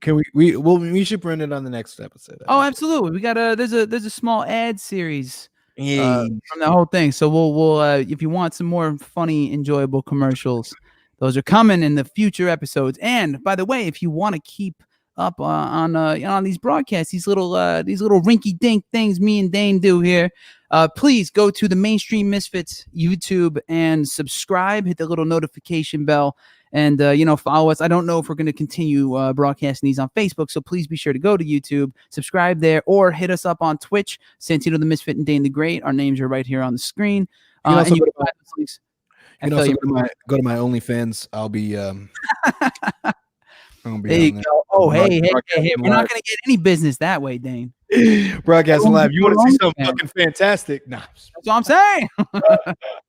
can we should run it on the next episode. Oh, absolutely. We got there's a small ad series from the whole thing. So we'll if you want some more funny, enjoyable commercials, those are coming in the future episodes. And by the way, if you want to keep up on these broadcasts, these little rinky dink things me and Dane do here, please go to the Mainstream Misfits YouTube and subscribe. Hit the little notification bell. And, follow us. I don't know if we're going to continue broadcasting these on Facebook, so please be sure to go to YouTube, subscribe there, or hit us up on Twitch, Santino the Misfit and Dane the Great. Our names are right here on the screen. You can also go to my OnlyFans. I'll be There you go. Oh, hey, we're not gonna get any business that way, Dane. Broadcasting live. You want to see something fucking fantastic? Nah. That's what I'm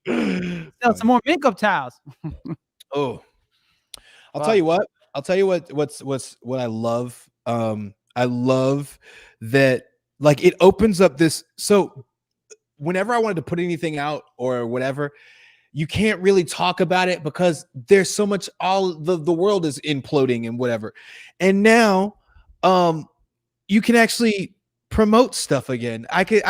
saying. Sell some more makeup towels. Oh, I'll tell you what. What I love. I love that. Like it opens up this. So whenever I wanted to put anything out or whatever, you can't really talk about it because there's so much. All the world is imploding and whatever, and now, you can actually promote stuff again. Hey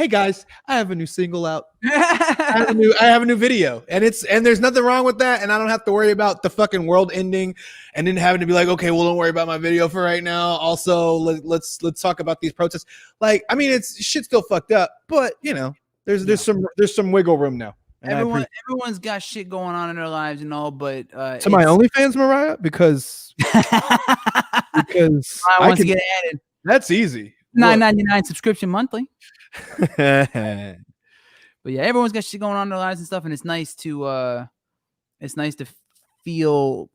guys, I have a new single out. I have a new video, and there's nothing wrong with that, and I don't have to worry about the fucking world ending and then having to be like, okay, well, don't worry about my video for right now. Also, let's talk about these protests. Like, I mean, it's shit's still fucked up, but you know, there's some wiggle room now. Everyone's got shit going on in their lives and all, but to my OnlyFans, Mariah, because I want to get added. That's easy. $9.99 subscription monthly. But yeah, everyone's got shit going on in their lives and stuff, and it's nice to feel,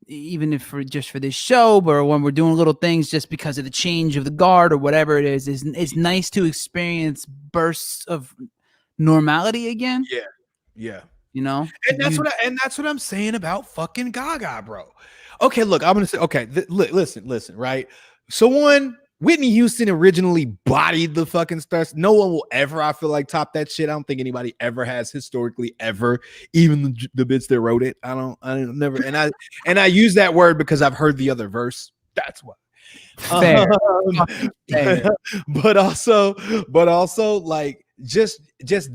even if just for this show, but when we're doing little things just because of the change of the guard or whatever it is, it's nice to experience bursts of normality again. Yeah. You know, and that's what I'm saying about fucking Gaga, bro. Okay, look, I'm gonna say, okay, listen, right? So Whitney Houston originally bodied the fucking stars. No one will ever, I feel like, top that shit. I don't think anybody ever has historically ever, even the bits that wrote it. I don't never. And I use that word because I've heard the other verse. That's why. Fair. But also like just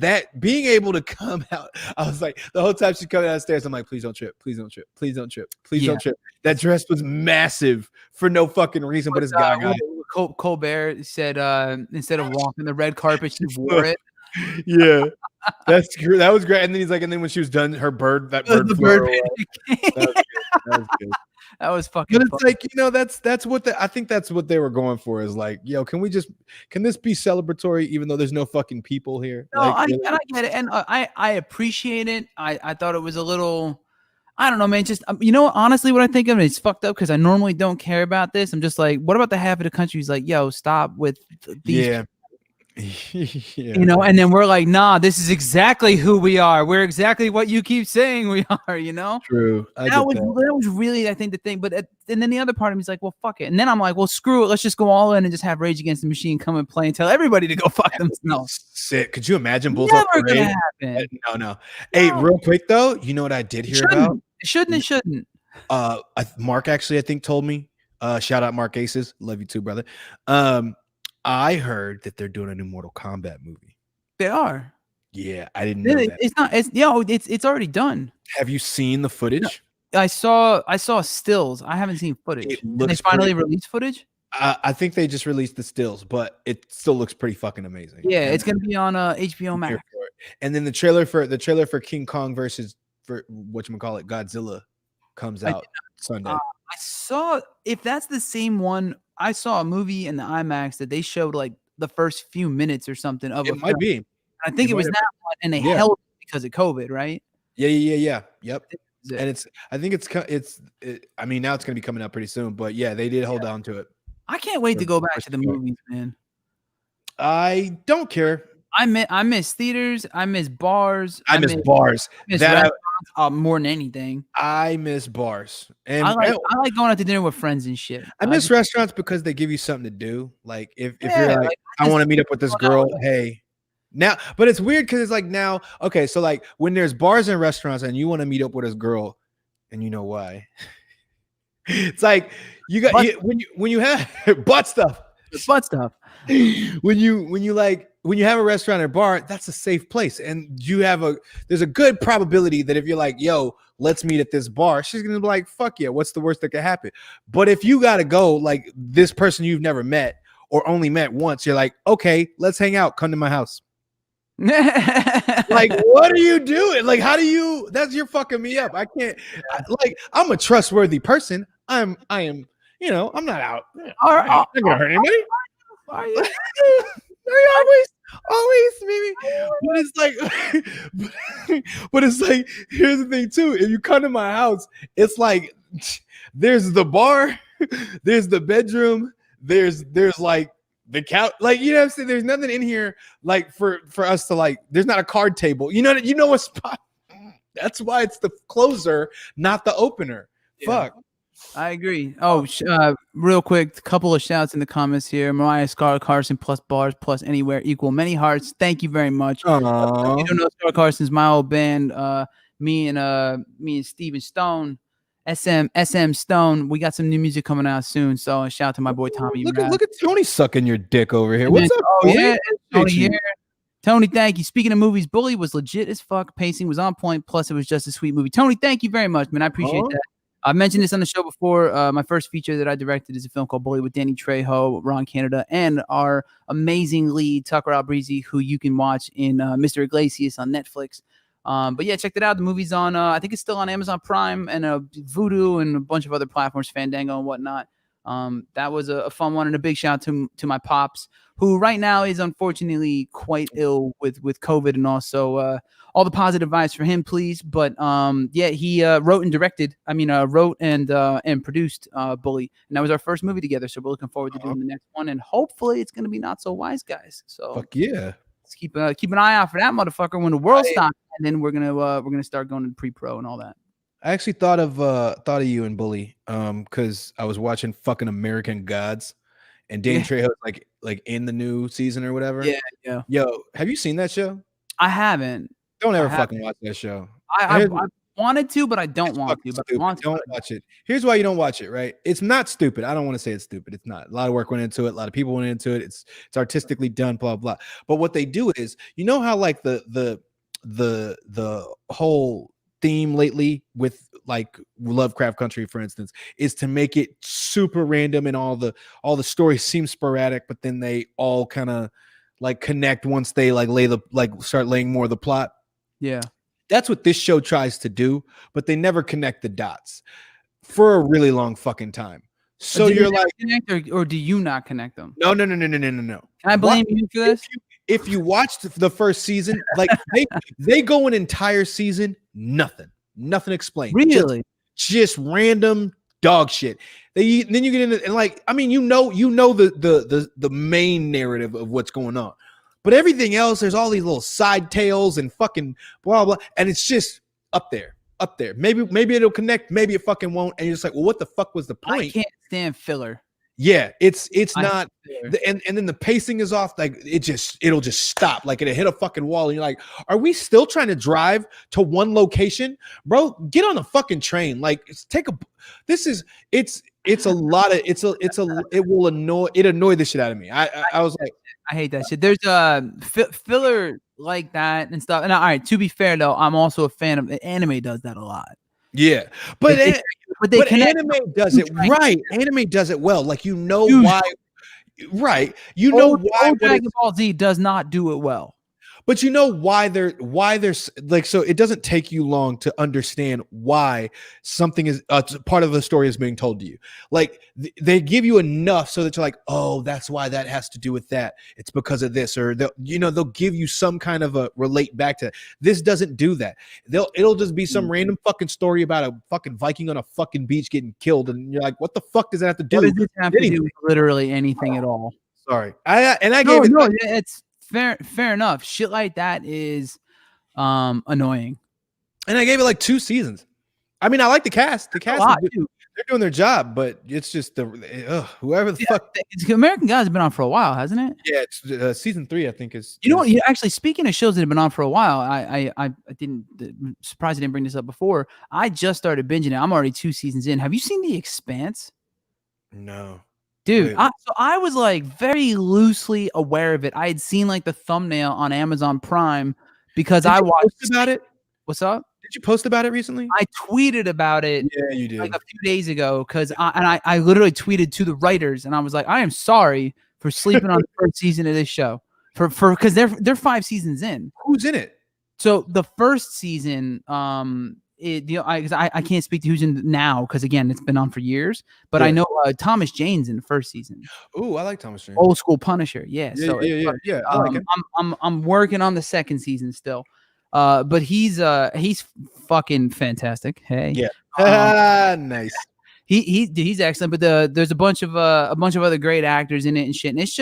that being able to come out. I was like, the whole time she's coming downstairs, I'm like, please don't trip, please don't trip, please don't trip, please don't trip. That dress was massive for no fucking reason, but it's Gaga. Colbert said instead of walking the red carpet, she wore it. Yeah, that was great. And then he's like, and then when she was done, that bird flew. That was good. That was fucking. But it's like, you know, that's what I think that's what they were going for, is like, yo, can this be celebratory even though there's no fucking people here? No, like, and I get it, and I appreciate it. I thought it was a little, I don't know, man. Just you know, honestly, what I think of it, it's fucked up because I normally don't care about this. I'm just like, what about the half of the country who's like, yo, stop with these. Yeah. You know, and then we're like, nah, this is exactly who we are. We're exactly what you keep saying we are, you know? True. That was really, I think, the thing. But and then the other part of me is like, well, fuck it. And then I'm like, well, screw it. Let's just go all in and just have Rage Against the Machine come and play and tell everybody to go fuck themselves. Sick. Could you imagine Bullseye Parade? No. Hey, real quick though, you know what I did hear about? It shouldn't. Mark actually, I think, told me. Shout out Mark Aces. Love you too, brother. I heard that they're doing a new Mortal Kombat movie. They are. Yeah, I didn't know that. It's not. It's already done. Have you seen the footage? No, I saw stills. I haven't seen footage. Did they finally release footage? I think they just released the stills, but it still looks pretty fucking amazing. Yeah, it's gonna be on HBO Max. And then the trailer for King Kong versus whatchamacallit, Godzilla comes out Sunday. I saw, if that's the same one. I saw a movie in the IMAX that they showed like the first few minutes or something of it. Might be. I think it was that one, and they held it because of COVID, right? Yeah. Yep. And I mean, now it's gonna be coming out pretty soon, but yeah, they did hold on to it. I can't wait to go back to the movies, man. I don't care. I miss theaters. I miss bars. I miss bars. More than anything. I miss bars. And I like going out to dinner with friends and shit. I miss restaurants because they give you something to do. Like if you're like, I want to meet up with this girl, hey. Now, but it's weird because it's like now, okay, so like when there's bars and restaurants and you want to meet up with this girl, and you know why. It's like when you have butt stuff. When you have a restaurant or bar, that's a safe place, and there's a good probability that if you're like, yo, let's meet at this bar, she's gonna be like, fuck yeah, what's the worst that could happen? But if you gotta go, like this person you've never met or only met once, you're like, okay, let's hang out, come to my house. Like, what are you doing? Like, you're fucking me up. I can't, I'm a trustworthy person. I am, I'm not out. I'm not gonna hurt anybody. Are you? always maybe, but it's like here's the thing too, if you come to my house, it's like there's the bar, there's the bedroom, there's like the couch, like, you know what I'm saying? There's nothing in here like for us to like. There's not a card table. You know a spot. That's why it's the closer, not the opener. Yeah. Fuck. I agree. Oh, real quick, a couple of shouts in the comments here. Mariah Scar Carson plus bars plus anywhere equal many hearts. Thank you very much. You don't know Scar Carson's my old band. Me and Steven Stone, SM Stone. We got some new music coming out soon. So shout out to my boy Tommy. Look at Tony sucking your dick over here. What's up? Oh yeah, Tony here. Tony, thank you. Speaking of movies, Bully was legit as fuck. Pacing was on point. Plus, it was just a sweet movie. Tony, thank you very much, man. I appreciate that. I've mentioned this on the show before. My first feature that I directed is a film called Bully with Danny Trejo, Ron Canada, and our amazing lead, Tucker Albrizi, who you can watch in Mr. Iglesias on Netflix. But yeah, check that out. The movie's on, I think it's still on Amazon Prime and Vudu and a bunch of other platforms, Fandango and whatnot. That was a fun one, and a big shout out to my pops, who right now is unfortunately quite ill with COVID, and also all the positive vibes for him, please. But yeah, he wrote and produced Bully, and that was our first movie together. So we're looking forward to doing the next one, and hopefully it's going to be Not So Wise Guys. So fuck yeah, let's keep an eye out for that motherfucker when the world stops, and then we're gonna start going to pre-pro and all that. I actually thought of you and Bully, because I was watching fucking American Gods, and Danny Trejo like in the new season or whatever. Yeah. Yo, have you seen that show? I haven't. Don't ever fucking watch that show. I wanted to, but I don't want to. But I want to. Don't watch it. Here's why you don't watch it, right? It's not stupid. I don't want to say it's stupid. It's not. A lot of work went into it. A lot of people went into it. It's artistically done, blah, blah. But what they do is, you know how like the whole theme lately with like Lovecraft Country, for instance, is to make it super random and all the stories seem sporadic, but then they all kind of like connect once they start laying more of the plot. Yeah. That's what this show tries to do, but they never connect the dots for a really long fucking time. So you're like, connect or do you not connect them? No. Can I blame you for this? If you watched the first season, like they go an entire season, nothing explained. Really? Just random dog shit. Then you get into, and like, I mean, you know the main narrative of what's going on. But everything else, there's all these little side tales and fucking blah, blah. And it's just up there. Maybe it'll connect. Maybe it fucking won't. And you're just like, well, what the fuck was the point? I can't stand filler. Yeah, it's not. And then the pacing is off. Like it'll just stop. Like it'll hit a fucking wall. And you're like, are we still trying to drive to one location? Bro, get on a fucking train. Like it annoyed the shit out of me. I was like, I hate that shit. There's filler like that and stuff. And all right, to be fair though, I'm also a fan of anime. Does that a lot. Yeah, but anime does it right. Anime does it well. Like why, right? Why Dragon Ball Z does not do it well. But you know why there's like, so it doesn't take you long to understand why something is part of the story is being told to you. Like they give you enough so that you're like, oh, that's why that has to do with that. It's because of this, or they'll give you some kind of a relate back to it. This doesn't do that. It'll just be some random fucking story about a fucking Viking on a fucking beach getting killed, and you're like, what the fuck does that have to do? What does this have to do with literally anything at all? Sorry, it's. Fair enough. Shit like that is annoying. And I gave it like 2 seasons. I mean, I like the cast. The cast, they're doing their job, but it's just whoever the fuck. American Gods has been on for a while, hasn't it? Yeah, it's season 3. I think is. You know what? Actually, speaking of shows that have been on for a while, I surprised I didn't bring this up before. I just started binging it. I'm already 2 seasons in. Have you seen The Expanse? No. Dude, I was like very loosely aware of it. I had seen like the thumbnail on Amazon Prime because I watched about it. What's up? Did you post about it recently? I tweeted about it. Yeah, you did. Like a few days ago because I literally tweeted to the writers and I was like, I am sorry for sleeping on the first season of this show because they're 5 seasons in. Who's in it? So the first season, I can't speak to who's in now because again it's been on for years, but I know Thomas Jane's in the first season. Oh, I like Thomas Jane. Old school Punisher, yeah. I like him. I'm working on the second season still, but he's fucking fantastic. Hey, yeah. Nice. He's excellent, but there's a bunch of other great actors in it and shit, and it's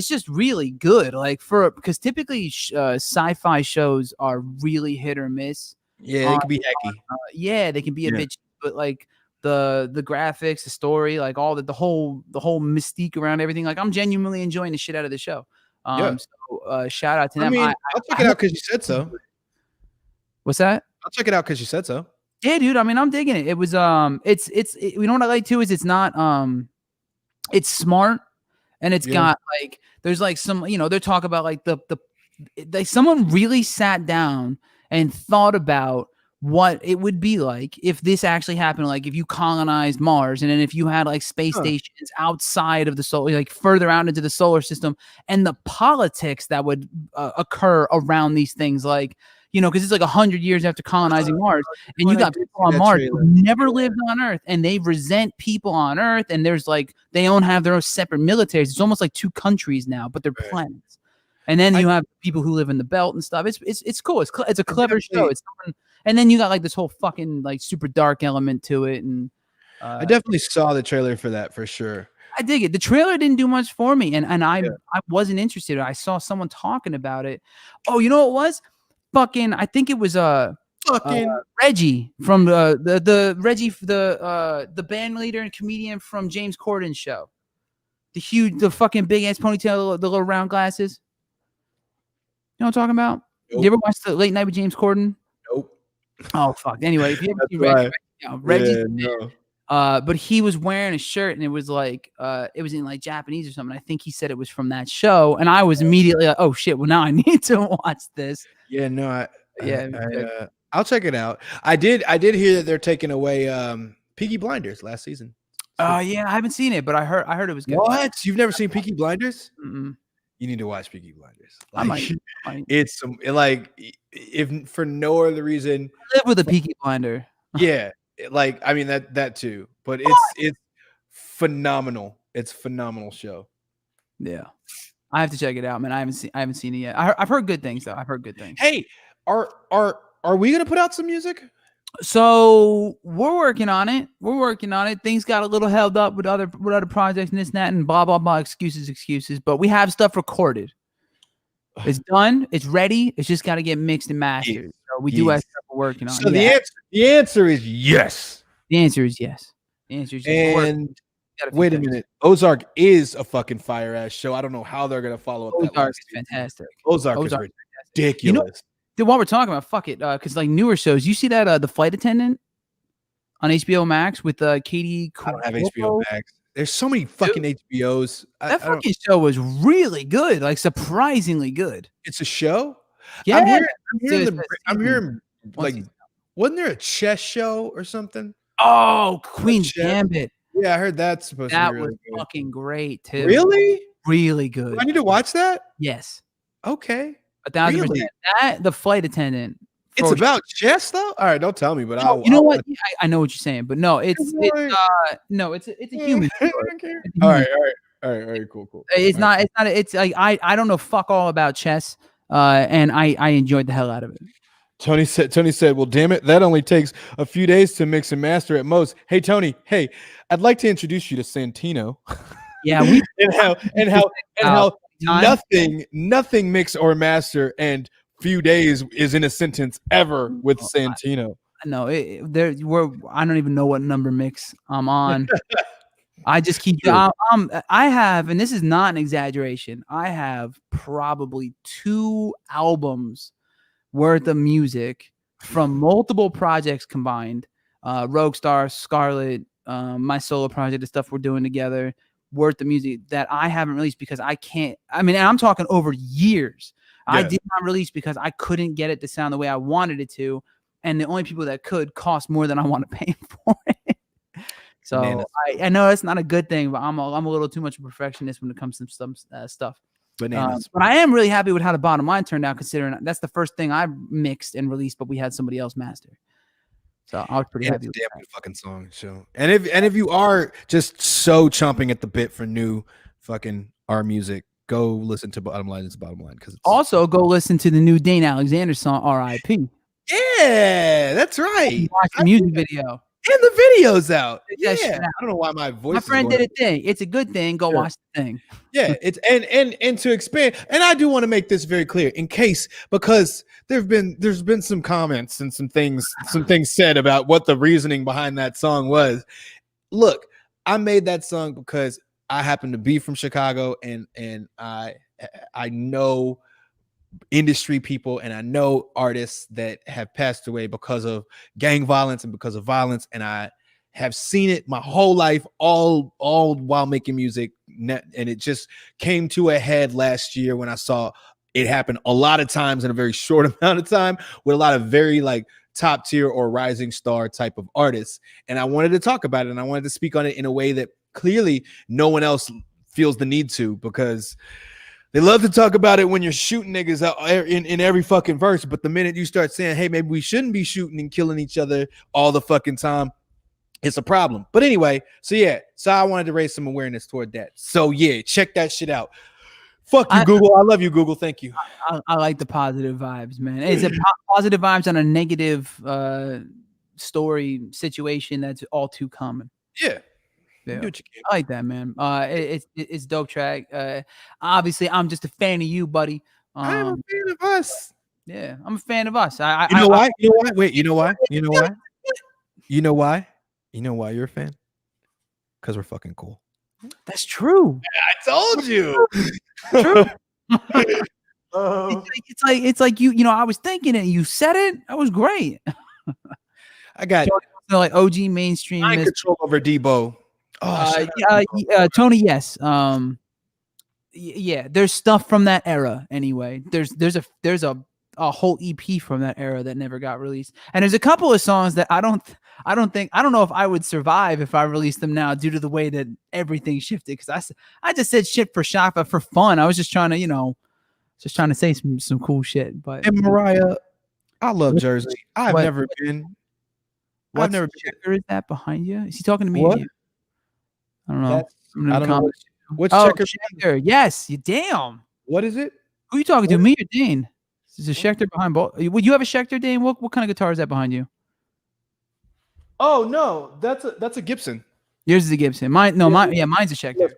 just really good. Like because typically sci-fi shows are really hit or miss. Yeah, they can be hecky. Yeah, they can be a bit, but like the graphics, the story, like all the whole mystique around everything. Like I'm genuinely enjoying the shit out of the show. So shout out to them. I mean, I'll check it out because you said so. What's that? I'll check it out because you said so. Yeah, dude. I mean, I'm digging it. It was you know what I like too is it's not it's smart and it's got like there's like some they're talking about like like someone really sat down and thought about what it would be like if this actually happened, like if you colonized Mars and then if you had like space stations outside of the solar, like further out into the solar system, and the politics that would occur around these things, like because it's like 100 years after colonizing Mars, and you got people on Mars who never lived on Earth, and they resent people on Earth, and there's like they don't have their own separate militaries. It's almost like two countries now, but they're planets. And then you have people who live in the belt and stuff. It's cool. It's a clever show. It's something, and then you got like this whole fucking like super dark element to it. And I definitely saw the trailer for that for sure. I dig it. The trailer didn't do much for me, and I wasn't interested. I saw someone talking about it. Oh, you know what it was? Fucking, I think it was Reggie from the band leader and comedian from James Corden's show. The fucking big ass ponytail, the little round glasses. You know what I'm talking about? Nope. You ever watch the Late Night with James Corden? Nope. Oh fuck. Anyway, if you ever see Reggie, but he was wearing a shirt and it was like it was in like Japanese or something. I think he said it was from that show, and I was immediately like, oh shit, well now I need to watch this. Yeah, no, I'll check it out. I did hear that they're taking away Peaky Blinders last season. Oh yeah, I haven't seen it, but I heard it was good. What? You've never seen Peaky Blinders? Mm-mm. You need to watch Peaky Blinders. Like, I might. It's like if for no other reason. I live with a Peaky Blinder. Yeah, like I mean that too, but it's phenomenal. It's a phenomenal show. Yeah, I have to check it out, man. I haven't seen it yet. I've heard good things though. I've heard good things. Hey, are we gonna put out some music? So we're working on it. Things got a little held up with other projects and this and that and blah blah blah. Excuses. But we have stuff recorded. It's done. It's ready. It's just got to get mixed and mastered. So we do have stuff we're working on. So the answer is yes. The answer is yes. And wait a minute, Ozark is a fucking fire ass show. I don't know how they're gonna follow up. Ozark is fantastic. Ozark is ridiculous. Dude, while we're talking about fuck it, because like newer shows, you see that The Flight Attendant on HBO Max with Katie. I don't have HBO Max. There's so many fucking HBOs. That fucking show was really good, like surprisingly good. It's a show. Yeah, I'm hearing like, wasn't there a chess show or something? Oh, Queen's Gambit. Yeah, I heard that's supposed to be really good. Fucking great too. Really? Really good. I need to watch that? Yes. Okay. 1,000%. That The Flight Attendant. It's about chess though? All right, don't tell me, but you know what? I know what you're saying, but no, it's a human story. All right, cool. It's not like I don't know fuck all about chess. And I enjoyed the hell out of it. Tony said, well, damn it, that only takes a few days to mix and master at most. Hey, Tony, I'd like to introduce you to Santino. Yeah, and how nothing mix or master and few days is in a sentence ever with Santino. No, I don't even know what number mix I'm on. I just keep I have, and this is not an exaggeration, I have probably 2 albums worth of music from multiple projects combined. Rogue Star, Scarlet, my solo project, the stuff we're doing together, worth of music that I haven't released because I can't. I mean, I'm talking over years. Yeah. I did not release because I couldn't get it to sound the way I wanted it to, and the only people that could cost more than I want to pay for it. So I know that's not a good thing, but I'm a little too much of a perfectionist when it comes to some stuff. Bananas. But I am really happy with how the bottom line turned out, considering that's the first thing I mixed and released, but we had somebody else master. So I was pretty happy with that. Fucking song. So and if you are just so chomping at the bit for new fucking our music, go listen to Bottom Line. It's Bottom Line because also go listen to the new Dane Alexander song R.I.P. Yeah, that's right. Watch the music video. And the video's out. Check Yeah, I don't know why my voice. My friend did a thing. It's a good thing. Go watch the thing. Yeah, it's and to expand, and I do want to make this very clear in case, because there's been some comments and some things said about what the reasoning behind that song was. Look, I made that song because I happen to be from Chicago, and I know industry people, and I know artists that have passed away because of gang violence and because of violence, and I have seen it my whole life, all while making music, and it just came to a head last year when I saw it happen a lot of times in a very short amount of time with a lot of very like top tier or rising star type of artists. And I wanted to talk about it, and I wanted to speak on it in a way that clearly no one else feels the need to, because they love to talk about it when you're shooting niggas out in every fucking verse. But the minute you start saying, hey, maybe we shouldn't be shooting and killing each other all the fucking time, it's a problem. But anyway, so I wanted to raise some awareness toward that. So yeah, check that shit out. Fuck you, Google. I love you, Google. Thank you. I like the positive vibes, man. Is it positive vibes on a negative story situation that's all too common? Yeah. I like that, man. It's dope track. Obviously, I'm just a fan of you, buddy. I'm a fan of us. Yeah, I'm a fan of us. You know why? Wait, you know why? You know why? You know why? You know why you're a fan? Because we're fucking cool. That's true. I told you. True. It's like you know, I was thinking it, you said it. That was great. I got like OG mainstream. I control over Debo. Tony, yes. Yeah, there's stuff from that era anyway. There's a whole EP from that era that never got released. And there's a couple of songs that I don't know if I would survive if I released them now due to the way that everything shifted. Because I just said shit for fun. I was just trying to say some cool shit. But and Mariah, I love Jersey. I've never been. What checker is that behind you? Is he talking to me? What? I don't know. I don't know. What's checker? Yes, you damn. What is it? Who are you talking to? Me or Dane? Is a Schecter behind both? Would you have a Schecter, Dane? What kind of guitar is that behind you? Oh no, that's a Gibson. Yours is a Gibson. Mine's a Schecter.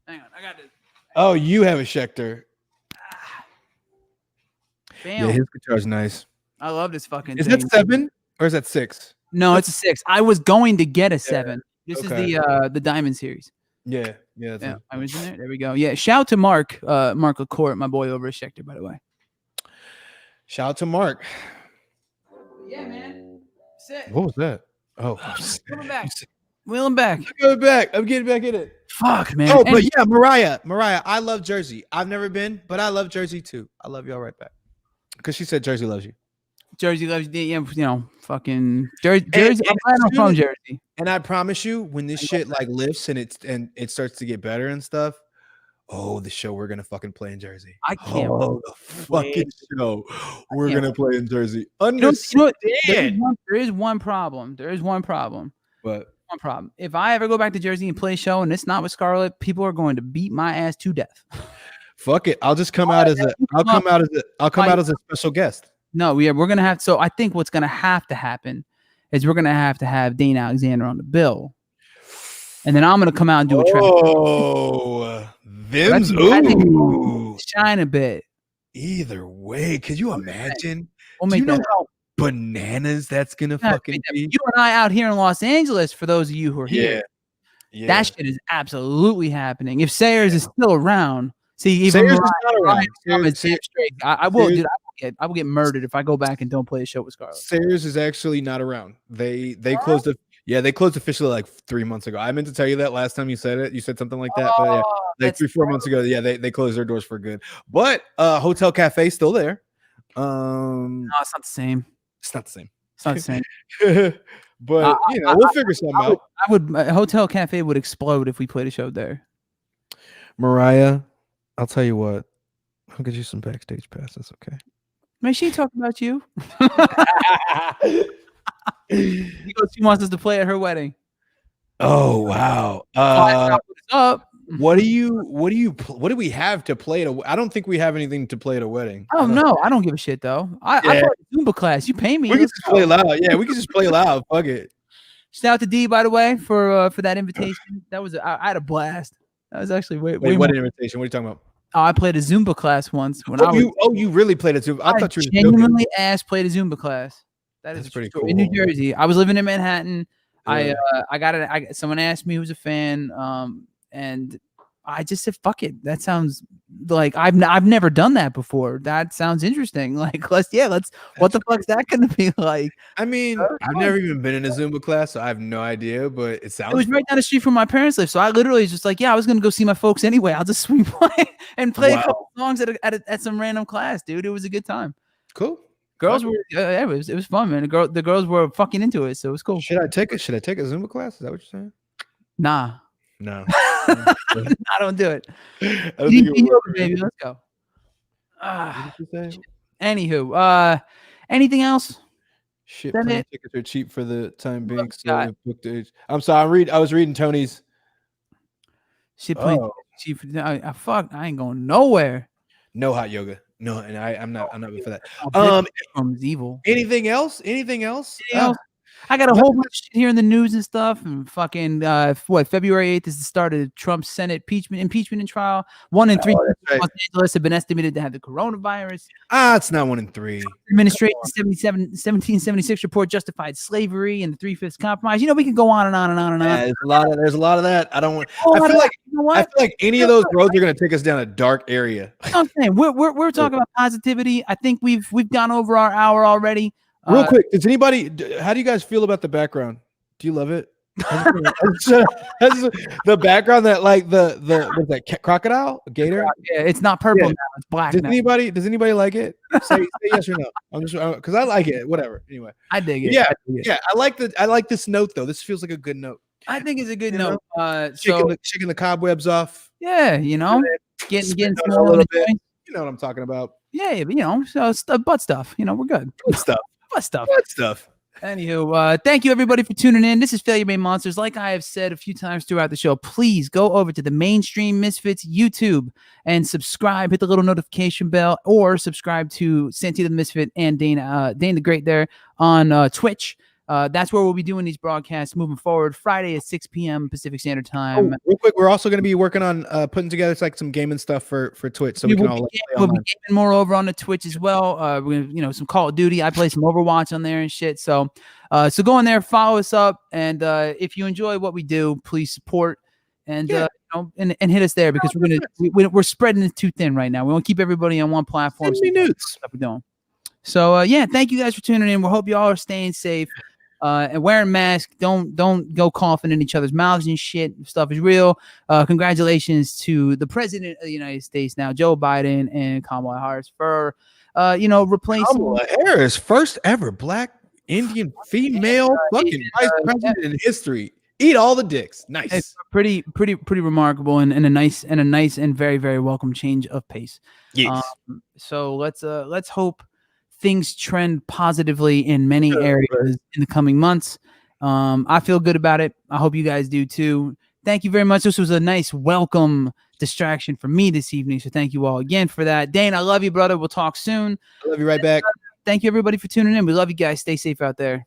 Hang on, I got it. Oh, you have a Schecter. Bam. Yeah, his guitar's nice. I love this fucking. Is that 7 or is that 6? No, it's a 6. I was going to get a 7. This is the Diamond series. Yeah. I was in there. There we go. Yeah, shout out to Mark LaCourt, my boy over at Schecter, by the way. Shout out to Mark. Yeah, man. Sick. What was that? Oh, Wheel him back. I'm getting back in it. Fuck, man. Oh, but yeah, Mariah, I love Jersey. I've never been, but I love Jersey too. I love y'all right back. Because she said Jersey loves you. Jersey loves you. Yeah, you know, fucking Jersey. I'm glad I'm from Jersey. And I promise you, when this shit like lifts and it starts to get better and stuff, the show we're gonna fucking play in Jersey. I can't. The fucking show we're gonna play in Jersey. Understand? There is one problem. What? One problem. If I ever go back to Jersey and play a show and it's not with Scarlett, people are going to beat my ass to death. Fuck it. I'll just come out as a special guest. No, we're gonna have. So I think what's gonna have to happen is we're gonna have to have Dane Alexander on the bill, and then I'm gonna come out and do a track. Oh, them's shine a bit. Either way, could you imagine? We'll make that how bananas that's gonna fucking be. You and I out here in Los Angeles. For those of you who are here, that shit is absolutely happening. If Sayers is still around, see, even Sayers is not around. I will, dude. I will get murdered if I go back and don't play a show with Scarlett. Sayers is actually not around. They closed it. Yeah, they closed officially like 3 months ago. I meant to tell you that last time you said it. You said something like that. But yeah, like 3-4 months ago. Yeah, they closed their doors for good. But Hotel Cafe still there. No, it's not the same. It's not the same. It's not the same. But we'll figure something out. Hotel Cafe would explode if we played a show there. Mariah, I'll tell you what. I'll get you some backstage passes, okay? May she talk about you? She wants us to play at her wedding. Oh wow! What's up? What do we have to play at I don't think we have anything to play at a wedding. Oh no, I don't give a shit though. I play Zumba class. You pay me. We can just play loud. Yeah, we can just play loud. Fuck it. Shout out to D, by the way, for that invitation. That was I had a blast. That was actually way what invitation? What are you talking about? Oh, I played a Zumba class once when you really played a Zumba? I thought you were genuinely played a Zumba class. That's pretty cool. In New Jersey. I was living in Manhattan. Yeah. Someone asked me who's a fan, and I just said, "Fuck it." That sounds like I've never done that before. That sounds interesting. Like what the fuck's that gonna be like? I mean, I've never even been in a Zumba class, so I have no idea. But it sounds. It was right down the street from my parents' live, so I literally was just like, "Yeah, I was gonna go see my folks anyway. I'll just swing by and play a couple songs at some random class, dude. It was a good time. Cool. Girls were it was fun, man. The girls were fucking into it, so it was cool. Should I take a Zumba class? Is that what you're saying? Nah. No. I don't do it. Baby, let's go. Anywho, anything else? Shit, plane tickets are cheap for the time being. So I'm sorry. I was reading Tony's. Shit, plane cheap. Fuck, I ain't going nowhere. No hot yoga. No, and I'm not for that. From evil. Anything else? I got a whole bunch of shit here in the news and stuff. And fucking February 8th is the start of Trump's Senate impeachment and trial. 1 in 3 in Los Angeles have been estimated to have the coronavirus. It's not 1 in 3. Administration 1776 report justified slavery and the 3/5 compromise. We can go on and on and on and on. There's a lot of that. I don't want. I feel like any of those roads are going to take us down a dark area. I'm saying we're talking about positivity. I think we've gone over our hour already. Real quick, how do you guys feel about the background? Do you love it? The background that like the crocodile, gator. Yeah, it's not purple now; it's black. Does anybody like it? Say yes or no. I'm just because I like it. Whatever. Anyway, I dig it. Yeah. I like this note though. This feels like a good note. I think it's a good note. Shaking the cobwebs off. Yeah, getting small a little bit. You know what I'm talking about. Yeah, but so it's butt stuff. We're good. Butt stuff. Anywho, thank you everybody for tuning in. This is Failure Made Monsters. Like I have said a few times throughout the show, please go over to the Mainstream Misfits YouTube and subscribe. Hit the little notification bell, or subscribe to Santi the Misfit and Dane the Great there on Twitch. That's where we'll be doing these broadcasts moving forward. Friday at 6 p.m. Pacific Standard Time. Real quick, we're also going to be working on putting together some gaming stuff for Twitch, so we can all. We'll be gaming more over on the Twitch as well. We're gonna, some Call of Duty. I play some Overwatch on there and shit. So go on there, follow us up, and if you enjoy what we do, please support and and hit us there, because we're spreading it too thin right now. We want to keep everybody on one platform. Send me nudes. Stuff we're doing. So thank you guys for tuning in. We hope you all are staying safe. And wearing masks. Don't go coughing in each other's mouths and shit. Stuff is real. Congratulations to the President of the United States now, Joe Biden, and Kamala Harris for replacing Kamala Harris, first ever Black Indian female fucking vice president in history. Eat all the dicks. Nice. It's pretty remarkable, and a nice and very, very welcome change of pace. Yes. So let's hope things trend positively in many areas in the coming months. I feel good about it. I hope you guys do too. Thank you very much. This was a nice welcome distraction for me this evening. So thank you all again for that. Dane, I love you, brother. We'll talk soon. I love you right back. Thank you everybody for tuning in. We love you guys. Stay safe out there.